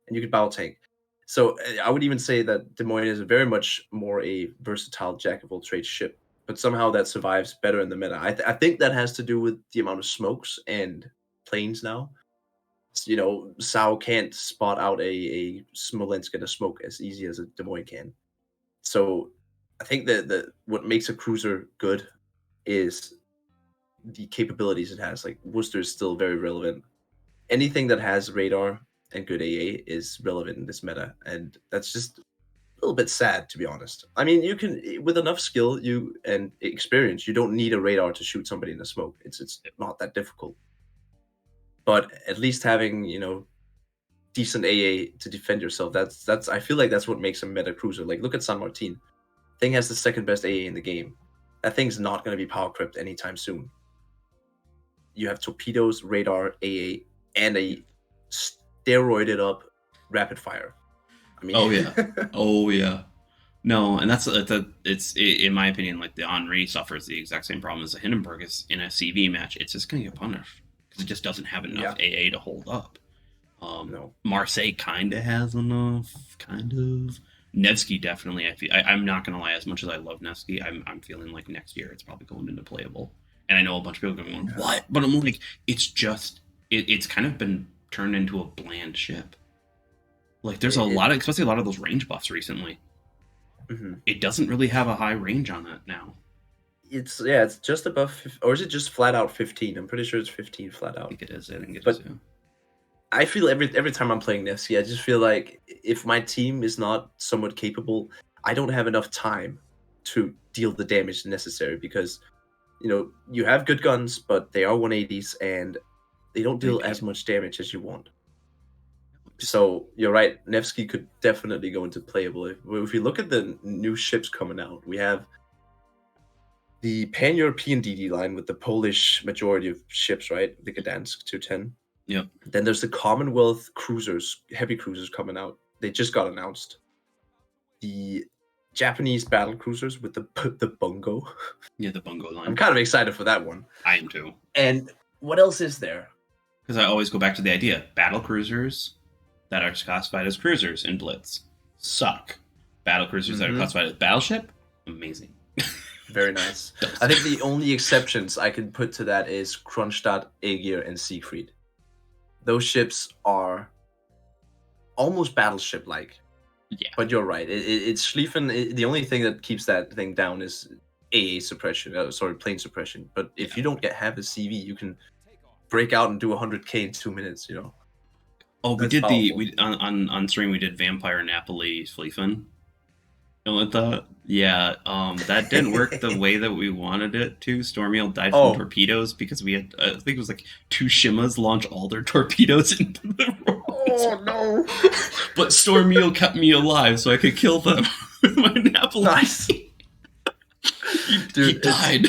and you can battle tank. So I would even say that Des Moines is very much more a versatile jack of all trades ship, but somehow that survives better in the meta. I think that has to do with the amount of smokes and planes now. Sao can't spot out a Smolensk in a smoke as easy as a Des Moines can. So I think that what makes a cruiser good is the capabilities it has. Like, Worcester is still very relevant. Anything that has radar and good AA is relevant in this meta, and that's just a little bit sad, to be honest. I mean, you can, with enough skill and experience, you don't need a radar to shoot somebody in the smoke. It's not that difficult. But at least having decent AA to defend yourself, that's I feel like that's what makes a meta cruiser. Like, look at San Martin. Thing has the second best AA in the game. That thing's not going to be power crept anytime soon. You have torpedoes, radar, AA, and a steroided up rapid fire. I mean,
oh yeah. No, and it's in my opinion, like, the Henri suffers the exact same problem as the Hindenburg. Is in a CV match, it's just going to get punished because it just doesn't have enough AA to hold up.
No.
Marseille kind of has enough, kind of. Nevsky definitely. I'm not gonna lie. As much as I love Nevsky, I'm feeling like next year it's probably going into playable. And I know a bunch of people are going, what? But I'm like, it's just it's kind of been turned into a bland ship. Like, there's especially a lot of those range buffs recently. Mm-hmm. It doesn't really have a high range on it now.
It's just above, or is it just flat out 15? I'm pretty sure it's 15 flat out.
I think it is. I think it
is. I feel every time I'm playing Nevsky, I just feel like if my team is not somewhat capable, I don't have enough time to deal the damage necessary because you have good guns, but they are 180s and they don't deal as much damage as you want. So you're right, Nevsky could definitely go into playable. If you look at the new ships coming out, we have the Pan-European DD line with the Polish majority of ships, right? The Gdansk 210.
Yep.
Then there's the Commonwealth cruisers, heavy cruisers coming out. They just got announced. The Japanese battle cruisers with the Bungo.
Yeah, the Bungo line.
I'm kind of excited for that one.
I am too.
And what else is there?
Because I always go back to the idea: battle cruisers that are classified as cruisers in Blitz suck. Battle cruisers that are classified as battleship, amazing.
Very nice. I think the only exceptions I can put to that is Kronstadt, Aegir, and Siegfried. Those ships are almost battleship-like.
Yeah.
But you're right. It's Schlieffen. The only thing that keeps that thing down is AA suppression. Plane suppression. But if you don't have a CV, you can break out and do 100k in 2 minutes.
Oh, we
That's
did
powerful.
on stream. We did Vampire Napoli Schlieffen. With that, yeah, that didn't work the way that we wanted it to. Stormiel died from torpedoes because we had, I think it was like 2 Shimas launch all their torpedoes into the road.
Oh no!
But Stormiel kept me alive, so I could kill them with my Napoli.
Nice.
Dude, he died.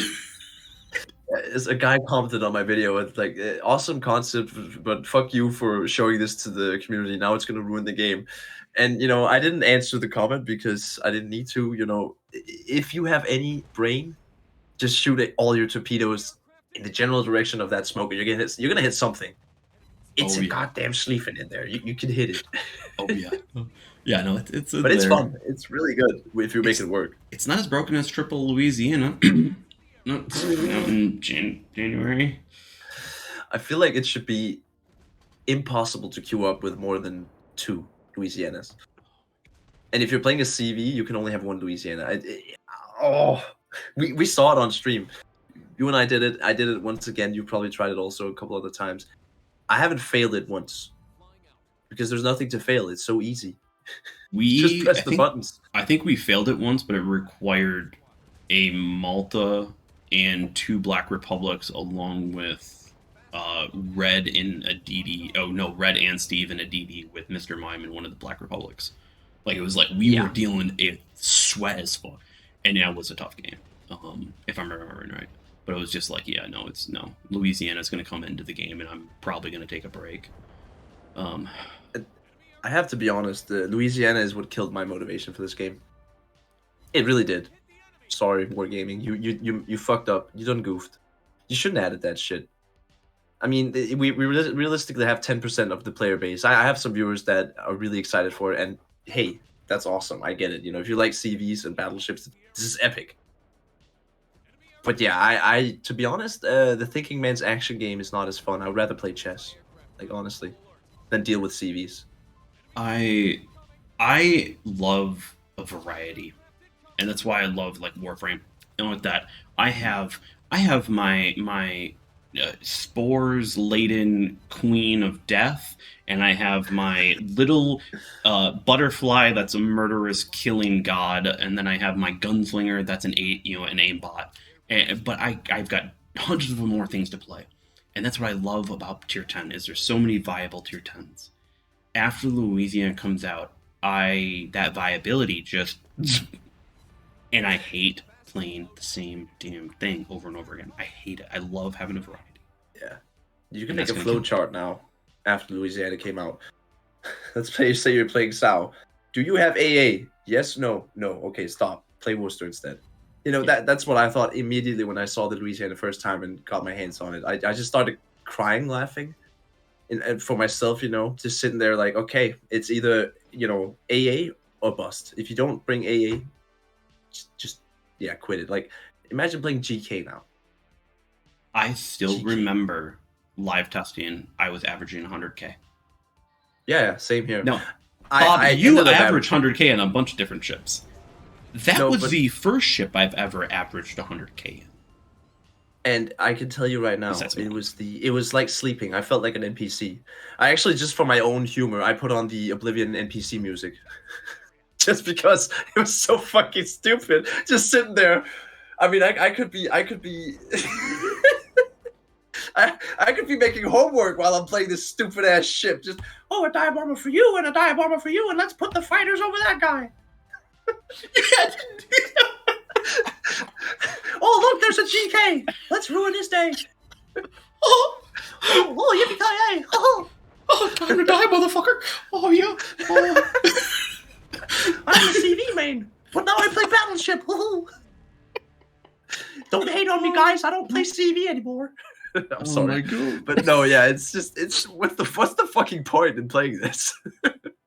As a guy commented on my video with like, awesome concept, but fuck you for showing this to the community. Now it's gonna ruin the game. And I didn't answer the comment because I didn't need to. If you have any brain, just shoot all your torpedoes in the general direction of that smoke, and you're gonna hit something. It's a goddamn Schlieffen in there. You can hit it.
Oh yeah, yeah. No, it's
but it's fun. It's really good if you make it work.
It's not as broken as Triple Louisiana. No, in January.
I feel like it should be impossible to queue up with more than 2 Louisianas. And if you're playing a CV, you can only have 1 Louisiana. We saw it on stream. You and I did it. I did it once again. You probably tried it also a couple other times. I haven't failed it once. Because there's nothing to fail. It's so easy. Just press the buttons.
I think we failed it once, but it required a Malta and 2 Black Republics along with Red in a DD. Oh no, Red and Steve in a DD with Mr. Mime in one of the Black Republics. Like it was like we were dealing a sweat as fuck, and yeah, it was a tough game. If I'm remembering right, but it was just like Louisiana's going to come into the game, and I'm probably going to take a break.
I have to be honest. Louisiana is what killed my motivation for this game. It really did. Sorry, Wargaming. You fucked up. You done goofed. You shouldn't have added that shit. I mean, we realistically have 10% of the player base. I have some viewers that are really excited for it, and hey, that's awesome. I get it. If you like CVs and battleships, this is epic. But yeah, I to be honest, the Thinking Man's action game is not as fun. I would rather play chess, like honestly, than deal with CVs.
I love a variety. And that's why I love like Warframe. And with that, I have my spores laden queen of death, and I have my little butterfly that's a murderous killing god, and then I have my gunslinger that's an aimbot. But I've got hundreds of more things to play, and that's what I love about Tier 10 is there's so many viable Tier 10s. After Louisiana comes out, that viability just. And I hate playing the same damn thing over and over again. I hate it. I love having a variety.
Yeah. You can make a flow chart now after Louisiana came out. Let's say you're playing SAO. Do you have AA? Yes, no, no. Okay, stop. Play Worcester instead. That's what I thought immediately when I saw the Louisiana the first time and got my hands on it. I just started crying, laughing. And for myself, just sitting there like, okay, it's either, AA or bust. If you don't bring AA, just quit it. Like, imagine playing GK now.
I still remember live testing. I was averaging 100k.
Yeah, same here.
No, Bob, you average 100k on a bunch of different ships. That was the first ship I've ever averaged 100k in.
And I can tell you right now,
Besides
it was like sleeping. I felt like an NPC. I actually, just for my own humor, I put on the Oblivion NPC music. Just because it was so fucking stupid. Just sitting there. I mean, I could be I could be I could be making homework while I'm playing this stupid ass ship. Just, oh, a dive bomber for you and a dive bomber for you, and let's put the fighters over that guy. Oh, look, there's a GK. Let's ruin his day. Yippee-ki-yay.
Time to die, motherfucker. Oh, yeah. Oh.
I'm a CV main, but now I play Battleship. Don't hate on me, guys. I don't play CV anymore. I'm sorry.
My God.
But no, yeah, what's the fucking point in playing this?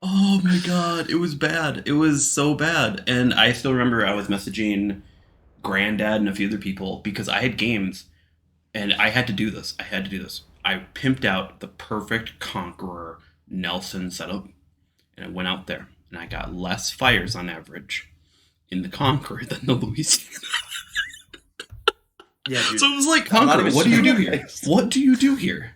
Oh my God, it was bad. It was so bad. And I still remember I was messaging Granddad and a few other people because I had games and I had to do this. I pimped out the perfect Conqueror Nelson setup and I went out there and I got less fires on average in the Conqueror than the Louisiana.
Yeah, dude.
So it was like, Conqueror, what do you do here? What do you do here?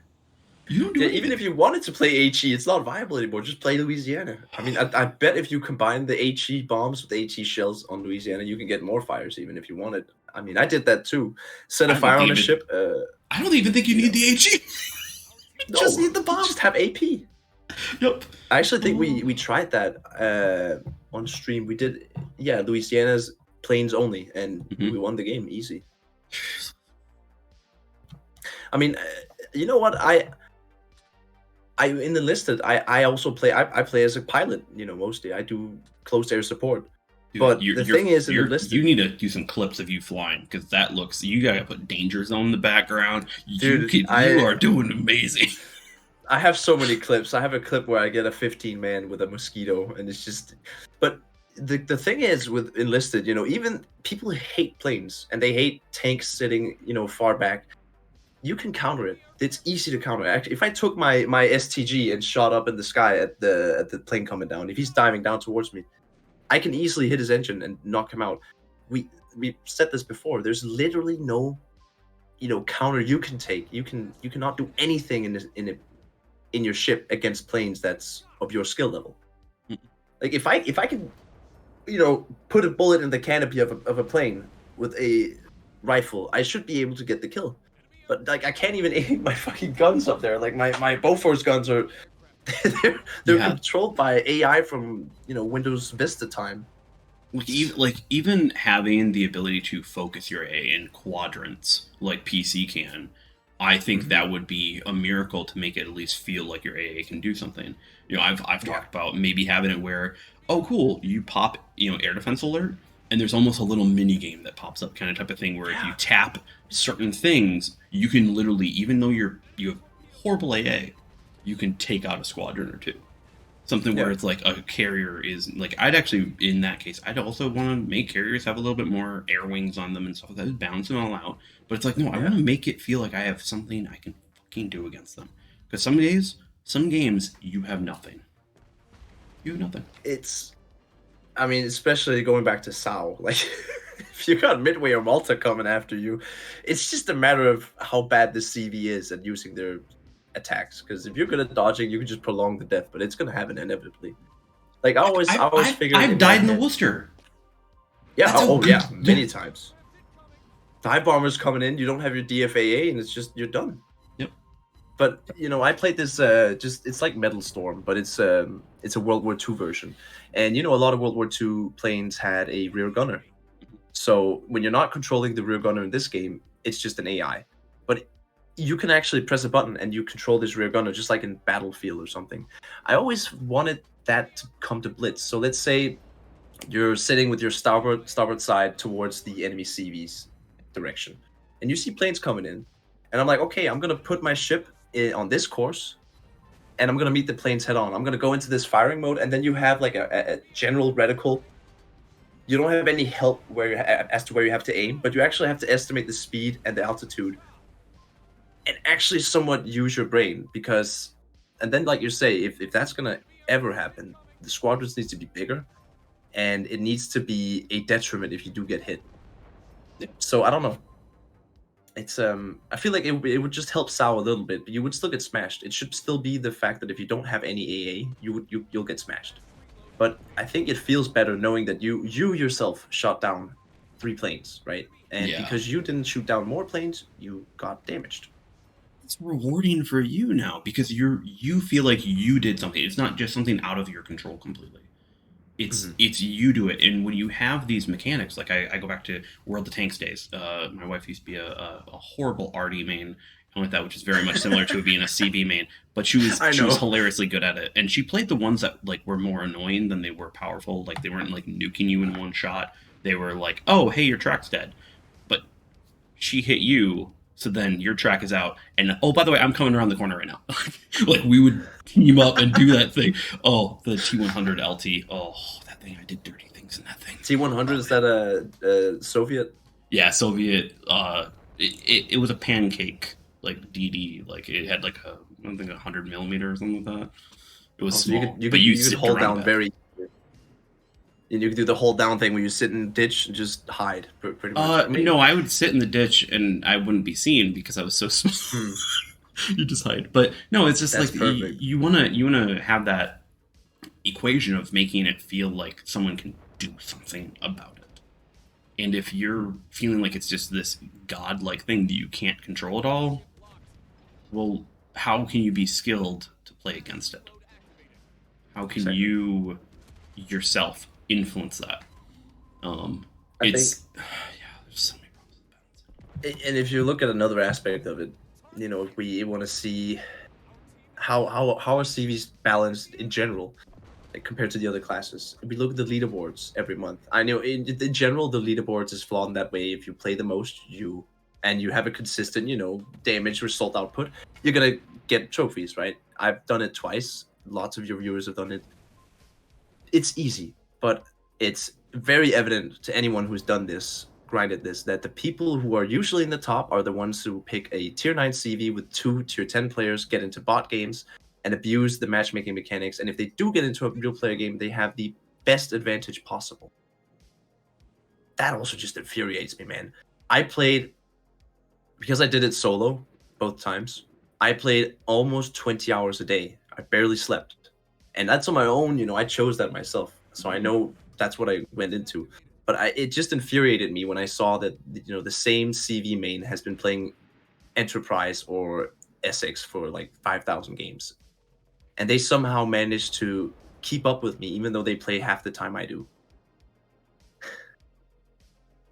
You don't do anything.
Even if you wanted to play HE, it's not viable anymore. Just play Louisiana. I mean, I bet if you combine the HE bombs with the HE shells on Louisiana, you can get more fires even if you wanted. I mean, I did that too. Set a fire on a ship.
I don't even think you need the HE.
You just need the bomb. Just have AP.
Yep.
I actually think we tried that on stream. We did, Louisiana's planes only, and we won the game easy. I mean, you know what? I in Enlisted, I also play. I play as a pilot. You know, mostly I do close air support. Dude, but the thing is, in Enlisted,
you need to do some clips of you flying because that looks. You gotta put danger zone in the background.
Dude,
you are doing amazing.
I have so many clips. I have a clip where I get a 15-man with a mosquito, and it's just. But the thing is with Enlisted, you know, even people hate planes and they hate tanks sitting, you know, far back. You can counter it. It's easy to counter. Actually, if I took my STG and shot up in the sky at the plane coming down, if he's diving down towards me, I can easily hit his engine and knock him out. We said this before. There's literally no, you know, counter you can take. You cannot do anything in your ship against planes that's of your skill level. Like if I can, you know, put a bullet in the canopy of a plane with a rifle, I should be able to get the kill. But like I can't even aim my fucking guns up there. Like my Bofors guns are they're controlled by AI from, you know, Windows Vista time.
Even having the ability to focus your A in quadrants like PC can, I think that would be a miracle to make it at least feel like your AA can do something. You know, I've talked about maybe having it where, oh cool, you pop, you know, air defense alert, and there's almost a little mini game that pops up, kind of type of thing, where if you tap certain things, you can literally, even though you have horrible AA, you can take out a squadron or two. Something where it's like a carrier is like, I'd actually, in that case, I'd also want to make carriers have a little bit more air wings on them and stuff like that, balance them all out. But it's like, no, I want to make it feel like I have something I can fucking do against them. Because some days, some games, you have nothing. You have nothing.
It's, I mean, especially going back to SAO, like, if you got Midway or Malta coming after you, it's just a matter of how bad the CV is at using their attacks. Because if you're good at dodging, you can just prolong the death, but it's going to happen inevitably. Like, I always figure
I've died in the Worcester.
Yeah, many times. Dive bombers coming in, you don't have your DFAA, and it's just, you're done.
Yep.
But, you know, I played this, it's like Metal Storm, but it's a World War II version. And, you know, a lot of World War II planes had a rear gunner. So when you're not controlling the rear gunner in this game, it's just an AI. But you can actually press a button and you control this rear gunner, just like in Battlefield or something. I always wanted that to come to Blitz. So let's say you're sitting with your starboard side towards the enemy CV's direction, and you see planes coming in, and I'm like, okay, I'm gonna put my ship on this course, and I'm gonna meet the planes head on. I'm gonna go into this firing mode, and then you have like a general reticle. You don't have any help as to where you have to aim, but you actually have to estimate the speed and the altitude, and actually somewhat use your brain, because, and then like you say, if that's gonna ever happen, the squadrons needs to be bigger, and it needs to be a detriment if you do get hit. So I don't know. it's I feel like it would just help Sao a little bit, but you would still get smashed. It should still be the fact that if you don't have any AA, you'll get smashed. But I think it feels better knowing that you yourself shot down 3 planes, right? And
Yeah.
because you didn't shoot down more planes, you got damaged.
It's rewarding for you now because you feel like you did something. It's not just something out of your control completely. It's
Mhm.
it's you do it, and when you have these mechanics, like I go back to World of Tanks days. My wife used to be a horrible RD main and with that, which is very much similar to it being a CB main, but
I
she was
know.
hilariously good at it, and she played the ones that like were more annoying than they were powerful. Like they weren't like nuking you in one shot. They were like, oh hey, your track's dead, but she hit you, so then your track is out. And oh, by the way, I'm coming around the corner right now. Like we would team up and do that thing. Oh, the T100 LT. Oh, that thing. I did dirty things in that thing.
T100,
Oh,
is that a Soviet?
yeah, Soviet. It was a pancake like DD. Like it had like a I don't think 100 millimeter or something like that. It was
Also,
small, but you
you could
zipped
hold
around
down
that.
very. And you could do the hold down thing where you sit in ditch and just hide, pretty much. I mean,
No, I would sit in the ditch and I wouldn't be seen because I was so small.
hmm,
You just hide. But no, it's just
that's
like
perfect.
you wanna have that equation of making it feel like someone can do something about it. And if you're feeling like it's just this godlike thing that you can't control at all, well, how can you be skilled to play against it? How can
Exactly.
you yourself influence that? Um,
I think,
it's yeah, there's so many problems with balance.
and if you look at another aspect of it, if we want to see how are CVs balanced in general, like, compared to the other classes. If we look at the leaderboards every month, I know in general the leaderboards is flawed in that way. If you play the most, and you have a consistent, damage result output, you're gonna get trophies, right? I've done it twice. Lots of your viewers have done it. It's easy, but it's very evident to anyone who's done this, grinded this, that the people who are usually in the top are the ones who pick a tier 9 CV with 2 tier 10 players, get into bot games, and abuse the matchmaking mechanics. And if they do get into a real player game, they have the best advantage possible. That also just infuriates me, man. I played, because I did it solo both times, I played almost 20 hours a day. I barely slept. And that's on my own, I chose that myself. So I know that's what I went into. But it just infuriated me when I saw that, the same CV main has been playing Enterprise or Essex for like 5,000 games. And they somehow managed to keep up with me, even though they play half the time I do.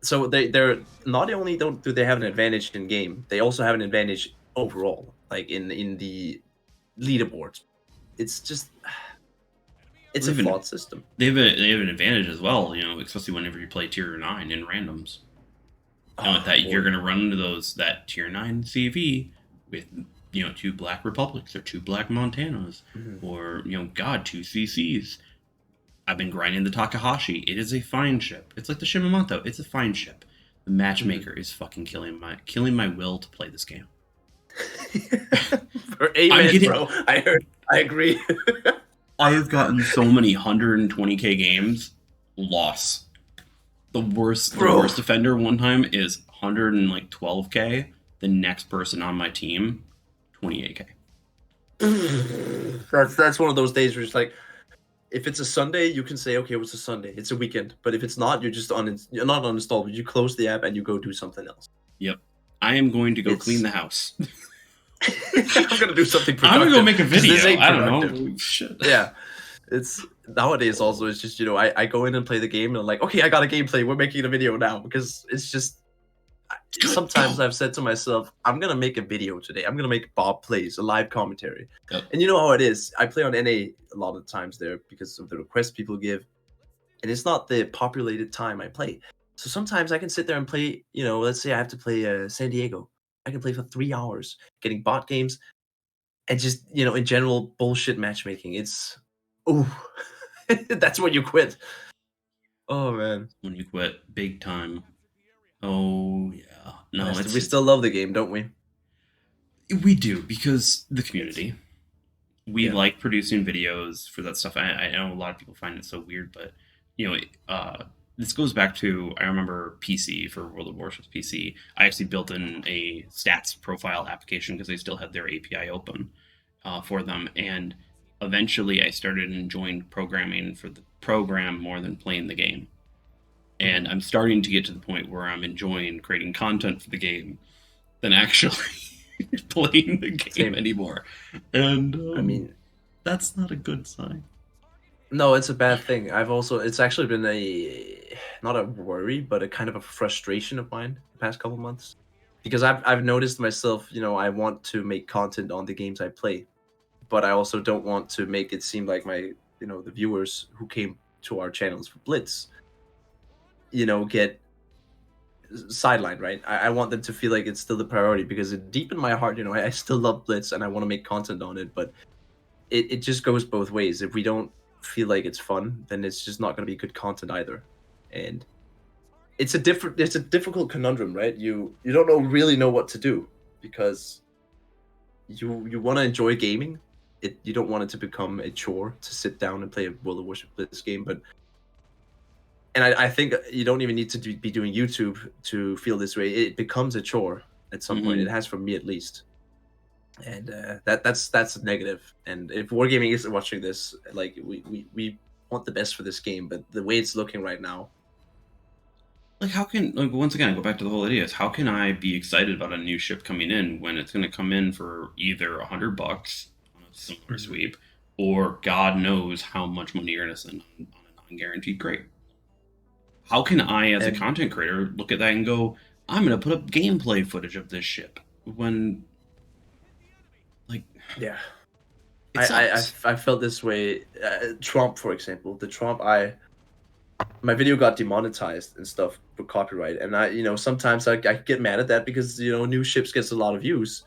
So they're not only don't do they have an advantage in game, they also have an advantage overall, like in the leaderboards. It's just it's
Well,
a flawed system.
they have an advantage as well, especially whenever you play tier 9 in randoms. Knowing
Oh
that you're
boy.
going to run into that tier 9 CV with two Black Republics or two Black Montanas
Mhm.
or God, two CCs. I've been grinding the Takahashi. It is a fine ship. It's like the Shimamoto. It's a fine ship. The
Mhm.
matchmaker is fucking killing my will to play this game. I'm
Amen,
getting
bro. I heard. I agree.
I have gotten so many 120k games loss. The worst
Bro,
defender one time is 112k. The next person on my team 28k.
that's one of those days where it's like, if it's a Sunday, you can say, okay, it was a Sunday. It's a weekend. But if it's not, you're not uninstalled. But you close the app and you go do something else.
Yep. I am going to go clean
It's
the house.
I'm gonna do something
I'm gonna go
productive
make a
because this
video.
ain't
I don't
productive.
know. Shit.
Yeah, it's nowadays also. It's just I go in and play the game and I'm like, okay, I got a gameplay. We're making a video now because it's just
Good.
sometimes
Go.
I've said to myself, I'm gonna make a video today. I'm gonna make Bob plays a live commentary,
Yep.
and you know how it is. I play on NA a lot of the times there because of the requests people give, and it's not the populated time I play. So sometimes I can sit there and play. Let's say I have to play San Diego. I can play for 3 hours, getting bot games and just in general bullshit matchmaking. It's oh, that's when you quit. Oh man,
When you quit, big time. Oh yeah. No,
we still love the game, don't we?
we do because the
It's
community. We
yeah.
like producing videos for that stuff. I know a lot of people find it so weird, but you know, uh, this goes back to, I remember PC for World of Warships PC. I actually built in a stats profile application because they still had their API open for them, and eventually I started enjoying programming for the program more than playing the game. And I'm starting to get to the point where I'm enjoying creating content for the game than actually playing the game
Same.
anymore. And
I mean,
that's not a good sign.
no, it's a bad thing. It's actually been not a worry, but a kind of a frustration of mine the past couple months. Because I've noticed myself, I want to make content on the games I play, but I also don't want to make it seem like the viewers who came to our channels for Blitz, get sidelined, right? I want them to feel like it's still the priority because deep in my heart, I still love Blitz and I want to make content on it, but it just goes both ways. If we don't feel like it's fun, then it's just not going to be good content either. And it's a difficult conundrum, right? You don't really know what to do because you want to enjoy gaming. You don't want it to become a chore to sit down and play a World of Warships Blitz game, and I think you don't even need to be doing YouTube to feel this way. It becomes a chore at some point. It has for me at least, and that's a negative. And if Wargaming isn't watching this, like we want the best for this game, but the way it's looking right now,
like how can, like, once again, go back to the whole idea is how can I be excited about a new ship coming in when it's going to come in for either $100 on a similar sweep, or God knows how much money you're going to spend on a non-guaranteed crate? How can I, as a content creator, look at that and go, I'm going to put up gameplay footage of this ship when, like,
yeah, I felt this way. Trump, for example, my video got demonetized and stuff for copyright, and sometimes I get mad at that because new ships gets a lot of views,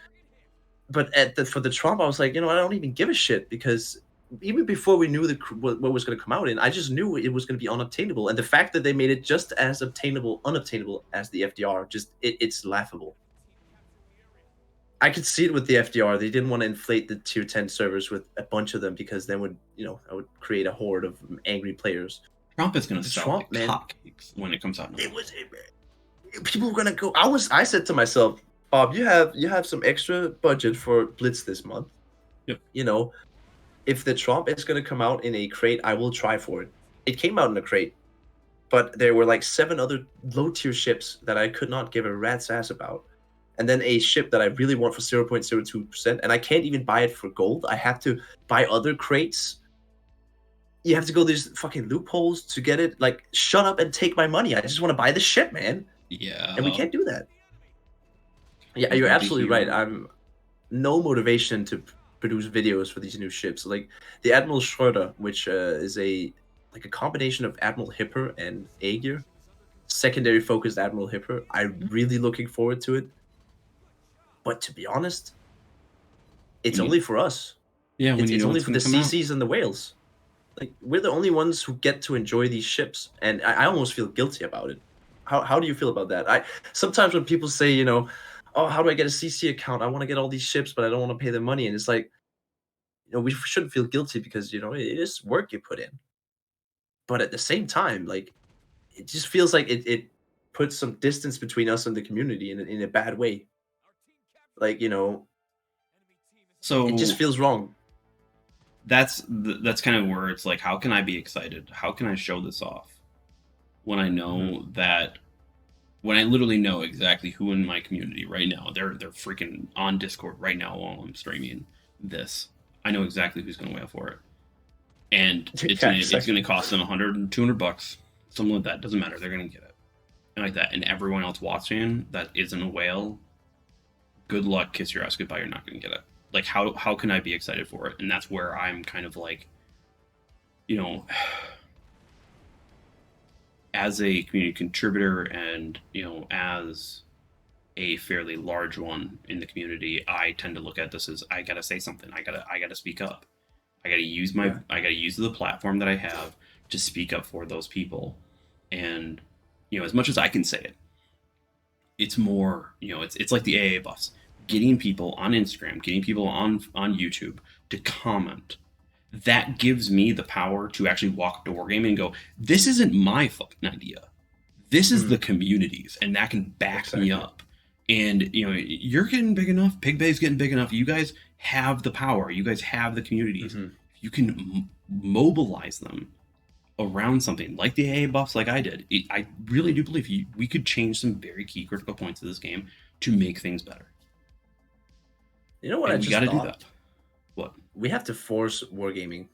but for the Trump, I was like, I don't even give a shit because even before we knew what was going to come out in, I just knew it was going to be unobtainable, and the fact that they made it just as unobtainable as the FDR, it's laughable. I could see it with the FDR. They didn't want to inflate the tier 10 servers with a bunch of them because then I would create a horde of angry players.
Trump is going to sell like hotcakes when it comes out.
People were going to go. I said to myself, Bob, you have some extra budget for Blitz this month.
Yep.
If the Trump is going to come out in a crate, I will try for it. It came out in a crate, but there were like 7 other low-tier ships that I could not give a rat's ass about. And then a ship that I really want for 0.02%, and I can't even buy it for gold. I have to buy other crates. You have to go these fucking loopholes to get it. Like, shut up and take my money. I just want to buy the ship, man.
Yeah.
And we can't do that. Yeah, you're absolutely right. I'm no motivation to produce videos for these new ships. Like the Admiral Schroeder, which is a combination of Admiral Hipper and Aegir, secondary focused Admiral Hipper. I'm really looking forward to it. But to be honest, it's only for us.
Yeah,
it's only for the CCs and the whales. Like, we're the only ones who get to enjoy these ships, and I almost feel guilty about it. How do you feel about that? Sometimes when people say, oh, how do I get a CC account? I want to get all these ships, but I don't want to pay the money. And it's like, we shouldn't feel guilty because, it is work you put in. But at the same time, like, it just feels like it puts some distance between us and the community in a bad way. Like,
so
it just feels wrong.
That's kind of where it's like, how can I be excited? How can I show this off when I know that, when I literally know exactly who in my community right now, they're freaking on Discord right now while I'm streaming this. I know exactly who's going to whale for it, and it's going to cost them $100 and $200, something like that. Doesn't matter. They're going to get it, and like that. And everyone else watching that isn't a whale, good luck, kiss your ass goodbye. You're not going to get it. Like, how can I be excited for it? And that's where I'm kind of like, as a community contributor and, as a fairly large one in the community, I tend to look at this as, I gotta say something. I gotta speak up. I gotta use the platform that I have to speak up for those people. And, as much as I can say it, it's more, it's like the AA buffs. Getting people on Instagram, getting people on YouTube to comment that gives me the power to actually walk up to Wargaming and go, this isn't my fucking idea. This is the community's, and that can back me up. And, you know, you're getting big enough. Pig Bay's getting big enough. You guys have the power. You guys have the communities. You can mobilize them around something like the AA buffs, like I did. I really do believe we could change some very key critical points of this game to make things better.
You know what?
And
I just
got to do
thought?
that. What?
We have to force Wargaming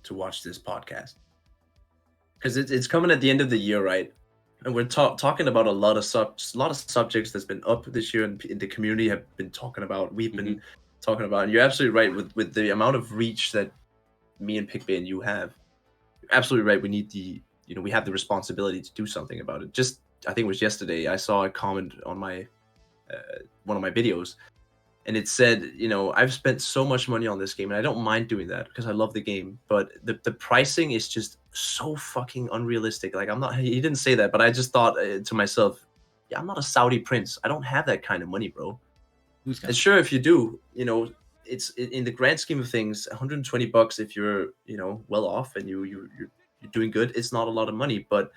to watch this podcast because it's coming at the end of the year, right? And we're talking about a lot of subjects that's been up this year, and in the community have been talking about. We've been talking about. And you're absolutely right with the amount of reach that me and Pickbay and you have. You're absolutely right. We need we have the responsibility to do something about it. Just I think it was yesterday I saw a comment on my one of my videos, and it said, I've spent so much money on this game, and I don't mind doing that because I love the game, but the pricing is just so fucking unrealistic. Like, he didn't say that, but I just thought to myself, yeah, I'm not a Saudi prince. I don't have that kind of money, bro. And sure, if you do, it's in the grand scheme of things, $120 if you're, well off and you're doing good, it's not a lot of money. But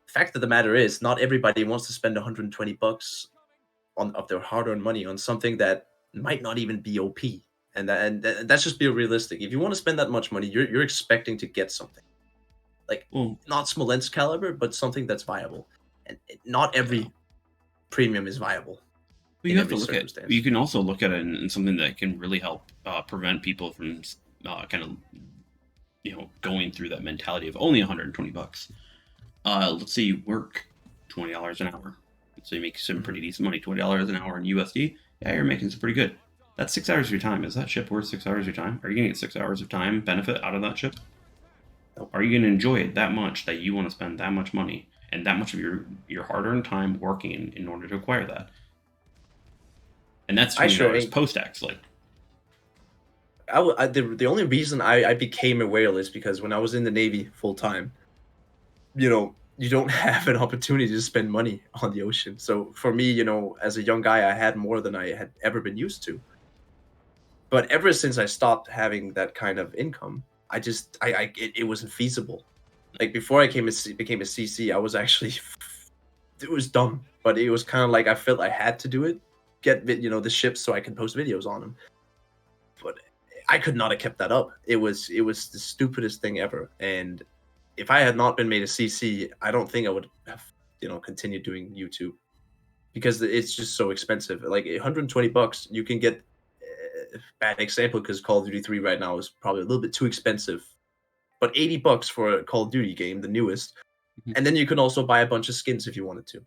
the fact of the matter is, not everybody wants to spend $120 of their hard-earned money on something that might not even be OP. And that's just be realistic. If you want to spend that much money, you're expecting to get something. Like, not Smolensk caliber, but something that's viable. And not every premium is viable.
Well, you have to look at. You can also look at it in something that can really help prevent people from kind of, going through that mentality of only $120. Let's say you work $20 an hour. So you make some pretty decent money, $20 an hour in USD. Yeah, you're making some pretty good. That's 6 hours of your time. Is that ship worth 6 hours of your time? Are you going to get 6 hours of time benefit out of that ship? Are you going to enjoy it that much that you want to spend that much money and that much of your hard-earned time working in order to acquire that? And that's post-tax. Like,
the only reason I became a whale is because when I was in the Navy full time, you don't have an opportunity to spend money on the ocean. So for me, as a young guy, I had more than I had ever been used to. But ever since I stopped having that kind of income, it wasn't feasible. Like, before I became a CC, I was actually, it was dumb, but it was kind of like I felt I had to do it, get the ships so I can post videos on them. But I could not have kept that up. It was the stupidest thing ever. And if I had not been made a CC, I don't think I would have, continued doing YouTube, because it's just so expensive. Like, $120, you can get bad example because Call of Duty 3 right now is probably a little bit too expensive, but $80 for a Call of Duty game, the newest, and then you can also buy a bunch of skins if you wanted to,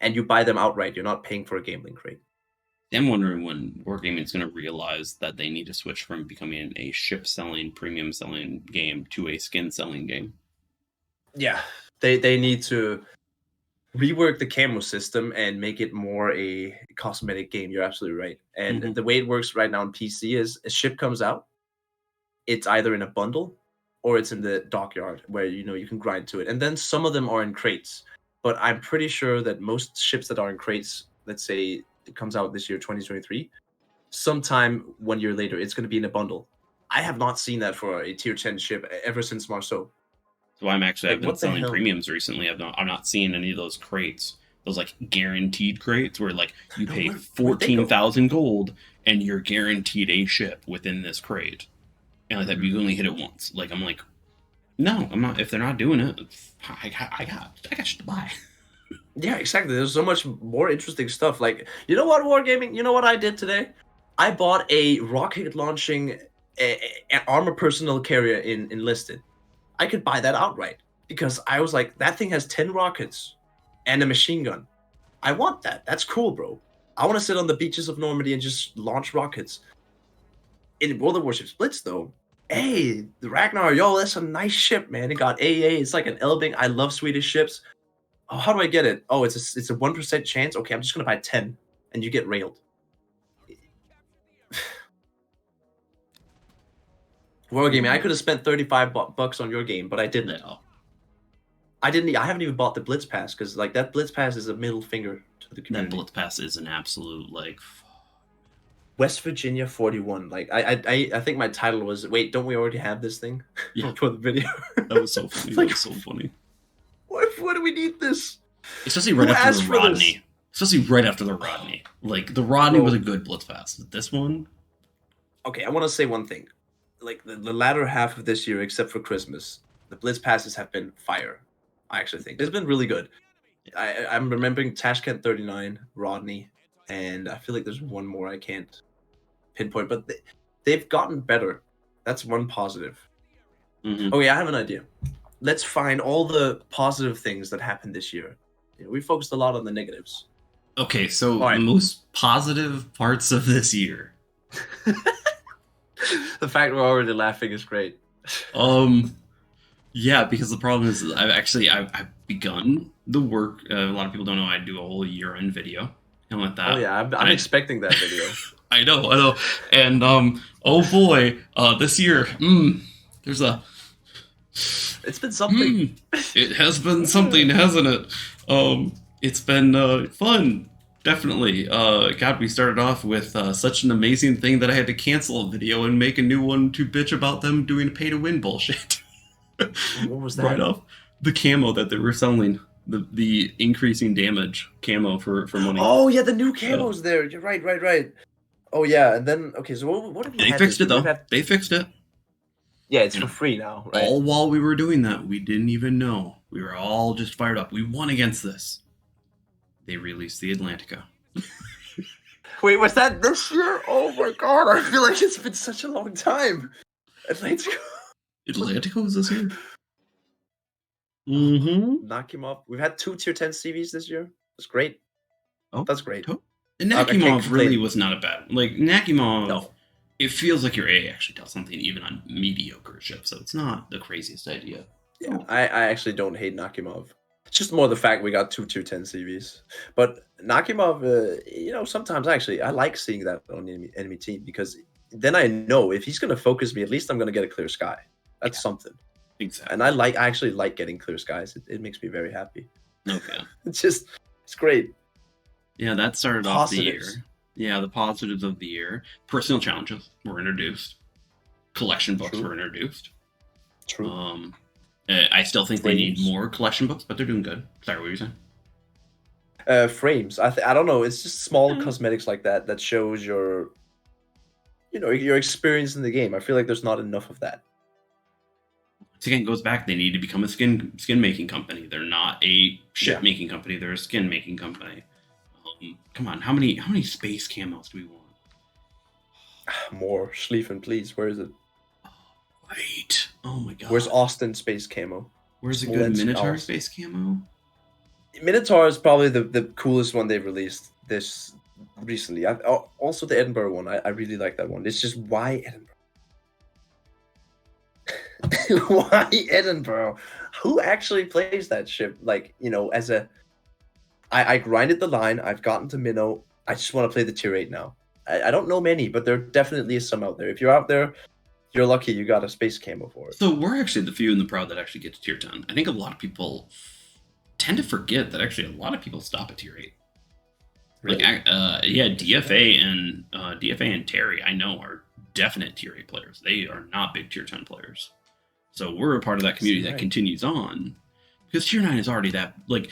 and you buy them outright. You're not paying for a gambling crate.
I'm wondering when Wargaming is going to realize that they need to switch from becoming a ship-selling, premium-selling game to a skin-selling game.
Yeah, they need to rework the camo system and make it more a cosmetic game. You're absolutely right. And the way it works right now on PC is a ship comes out, it's either in a bundle or it's in the dockyard where you can grind to it. And then some of them are in crates. But I'm pretty sure that most ships that are in crates, let's say it comes out this year, 2023, sometime 1 year later, it's going to be in a bundle. I have not seen that for a tier 10 ship ever since Marceau.
So I've been selling premiums recently. I'm not seeing any of those crates, those like guaranteed crates where like you pay 14,000 gold and you're guaranteed a ship within this crate, and like that you only hit it once. Like, I'm like, no, I'm not. If they're not doing it, I got shit to buy.
Yeah, exactly. There's so much more interesting stuff. Like, you know what, Wargaming? You know what I did today? I bought a rocket launching armor personnel carrier in Enlisted. I could buy that outright because I was like, that thing has 10 rockets and a machine gun. I want that. That's cool, bro. I want to sit on the beaches of Normandy and just launch rockets. In World of Warships Blitz, though, hey, the Ragnar, that's a nice ship, man. It got AA. It's like an Elbing. I love Swedish ships. Oh, how do I get it? Oh, it's a 1% chance. Okay, I'm just gonna buy 10, and you get railed. Wargaming, I could have spent $35 on your game, but I didn't.
No.
I haven't even bought the Blitz Pass because like that Blitz Pass is a middle finger to the community.
That Blitz Pass is an absolute like.
West Virginia 41. Like I think my title was, wait, don't we already have this thing?
Yeah,
For the video.
that was so funny.
Like,
That was so funny.
what do we need this?
Especially right
Who
after
asked
the
for this?
Rodney. Especially right after the Rodney. Like the Rodney
Bro.
was a good Blitz pass. But this one,
Okay, I want to say one thing. Like the latter half of this year, except for Christmas, the Blitz passes have been fire. I actually think it's been really good. I'm remembering Tashkent 39, Rodney, and I feel like there's one more I can't pinpoint, but they've gotten better. That's one positive.
mhm.
Oh yeah, I have an idea. Let's find all the positive things that happened this year. You know, we focused a lot on the negatives.
Okay, so
All right.
the most positive parts of this year.
The fact we're already laughing is great.
Yeah, because the problem is I've begun the work. A lot of people don't know I do a whole year-end video and like that.
Oh yeah, I'm expecting that video.
I know, and oh boy, this year, there's a.
It's been something.
It has been something, hasn't it? It's been fun. Definitely. God, we started off with such an amazing thing that I had to cancel a video and make a new one to bitch about them doing pay-to-win bullshit.
What was that?
Right off the camo that they were selling, the increasing damage camo for money.
Oh yeah, the new camos there. You're right. Oh yeah, and then okay, so what have you
They
had
fixed
this-
it though.
we've had-
They fixed it.
Yeah, it's for free now, right?
All while we were doing that, we didn't even know. We were all just fired up. We won against this. They released the Atlantica.
Wait, was that this year? Oh my god, I feel like it's been such a long time. Atlantica.
Atlantica was this year? Mm-hmm.
Knock him up. We've had 2 tier 10 CVs this year. That's great.
Oh,
That's great.
And
I can't
Nakimov
complain.
really was not a bad. Like Nakimov,
No.
it feels like your A actually does something even on mediocre ships, so it's not the craziest idea.
Yeah, I actually don't hate Nakimov. It's just more the fact we got 2 tier 10 CVs. But Nakimov, you know, sometimes actually I like seeing that on the enemy team because then I know if he's going to focus me, at least I'm going to get a clear sky. That's something.
Exactly.
And I actually like getting clear skies. It makes me very happy.
Okay.
It's great.
Yeah, that started off the year.
Positives.
Yeah, the positives of the year. Personal challenges were introduced. Collection books
True.
were introduced.
True.
I still think they need
Frames.
more collection books, but they're doing good. Sorry, what were you saying?
Frames. I don't know. It's just small
Yeah.
cosmetics like that shows your, you know, your experience in the game. I feel like there's not enough of that.
Once again, it goes back. They need to become a skin making company. They're not a ship making company. They're a skin making company. Come on, how many space camos do we want?
More Schlieffen, please. Where is it?
Wait. Oh my god.
Where's Austin Space Camo?
Where's a good
Smolensk
Minotaur
Austin?
space camo?
Minotaur is probably the coolest one they've released this recently. Also the Edinburgh one. I really like that one. It's just why Edinburgh? Why Edinburgh? Who actually plays that ship? Like, you know, as a I grinded the line. I've gotten to Minnow. I just want to play the tier 8 now. I don't know many, but there definitely is some out there. If you're out there, you're lucky you got a space camo for it.
So we're actually the few and the proud that actually get to tier 10. I think a lot of people tend to forget that actually a lot of people stop at tier 8.
Really?
Like, yeah, DFA and Terry, I know, are definite tier 8 players. They are not big tier 10 players. So we're a part of that community that
Right.
continues on. Because tier 9 is already that, like,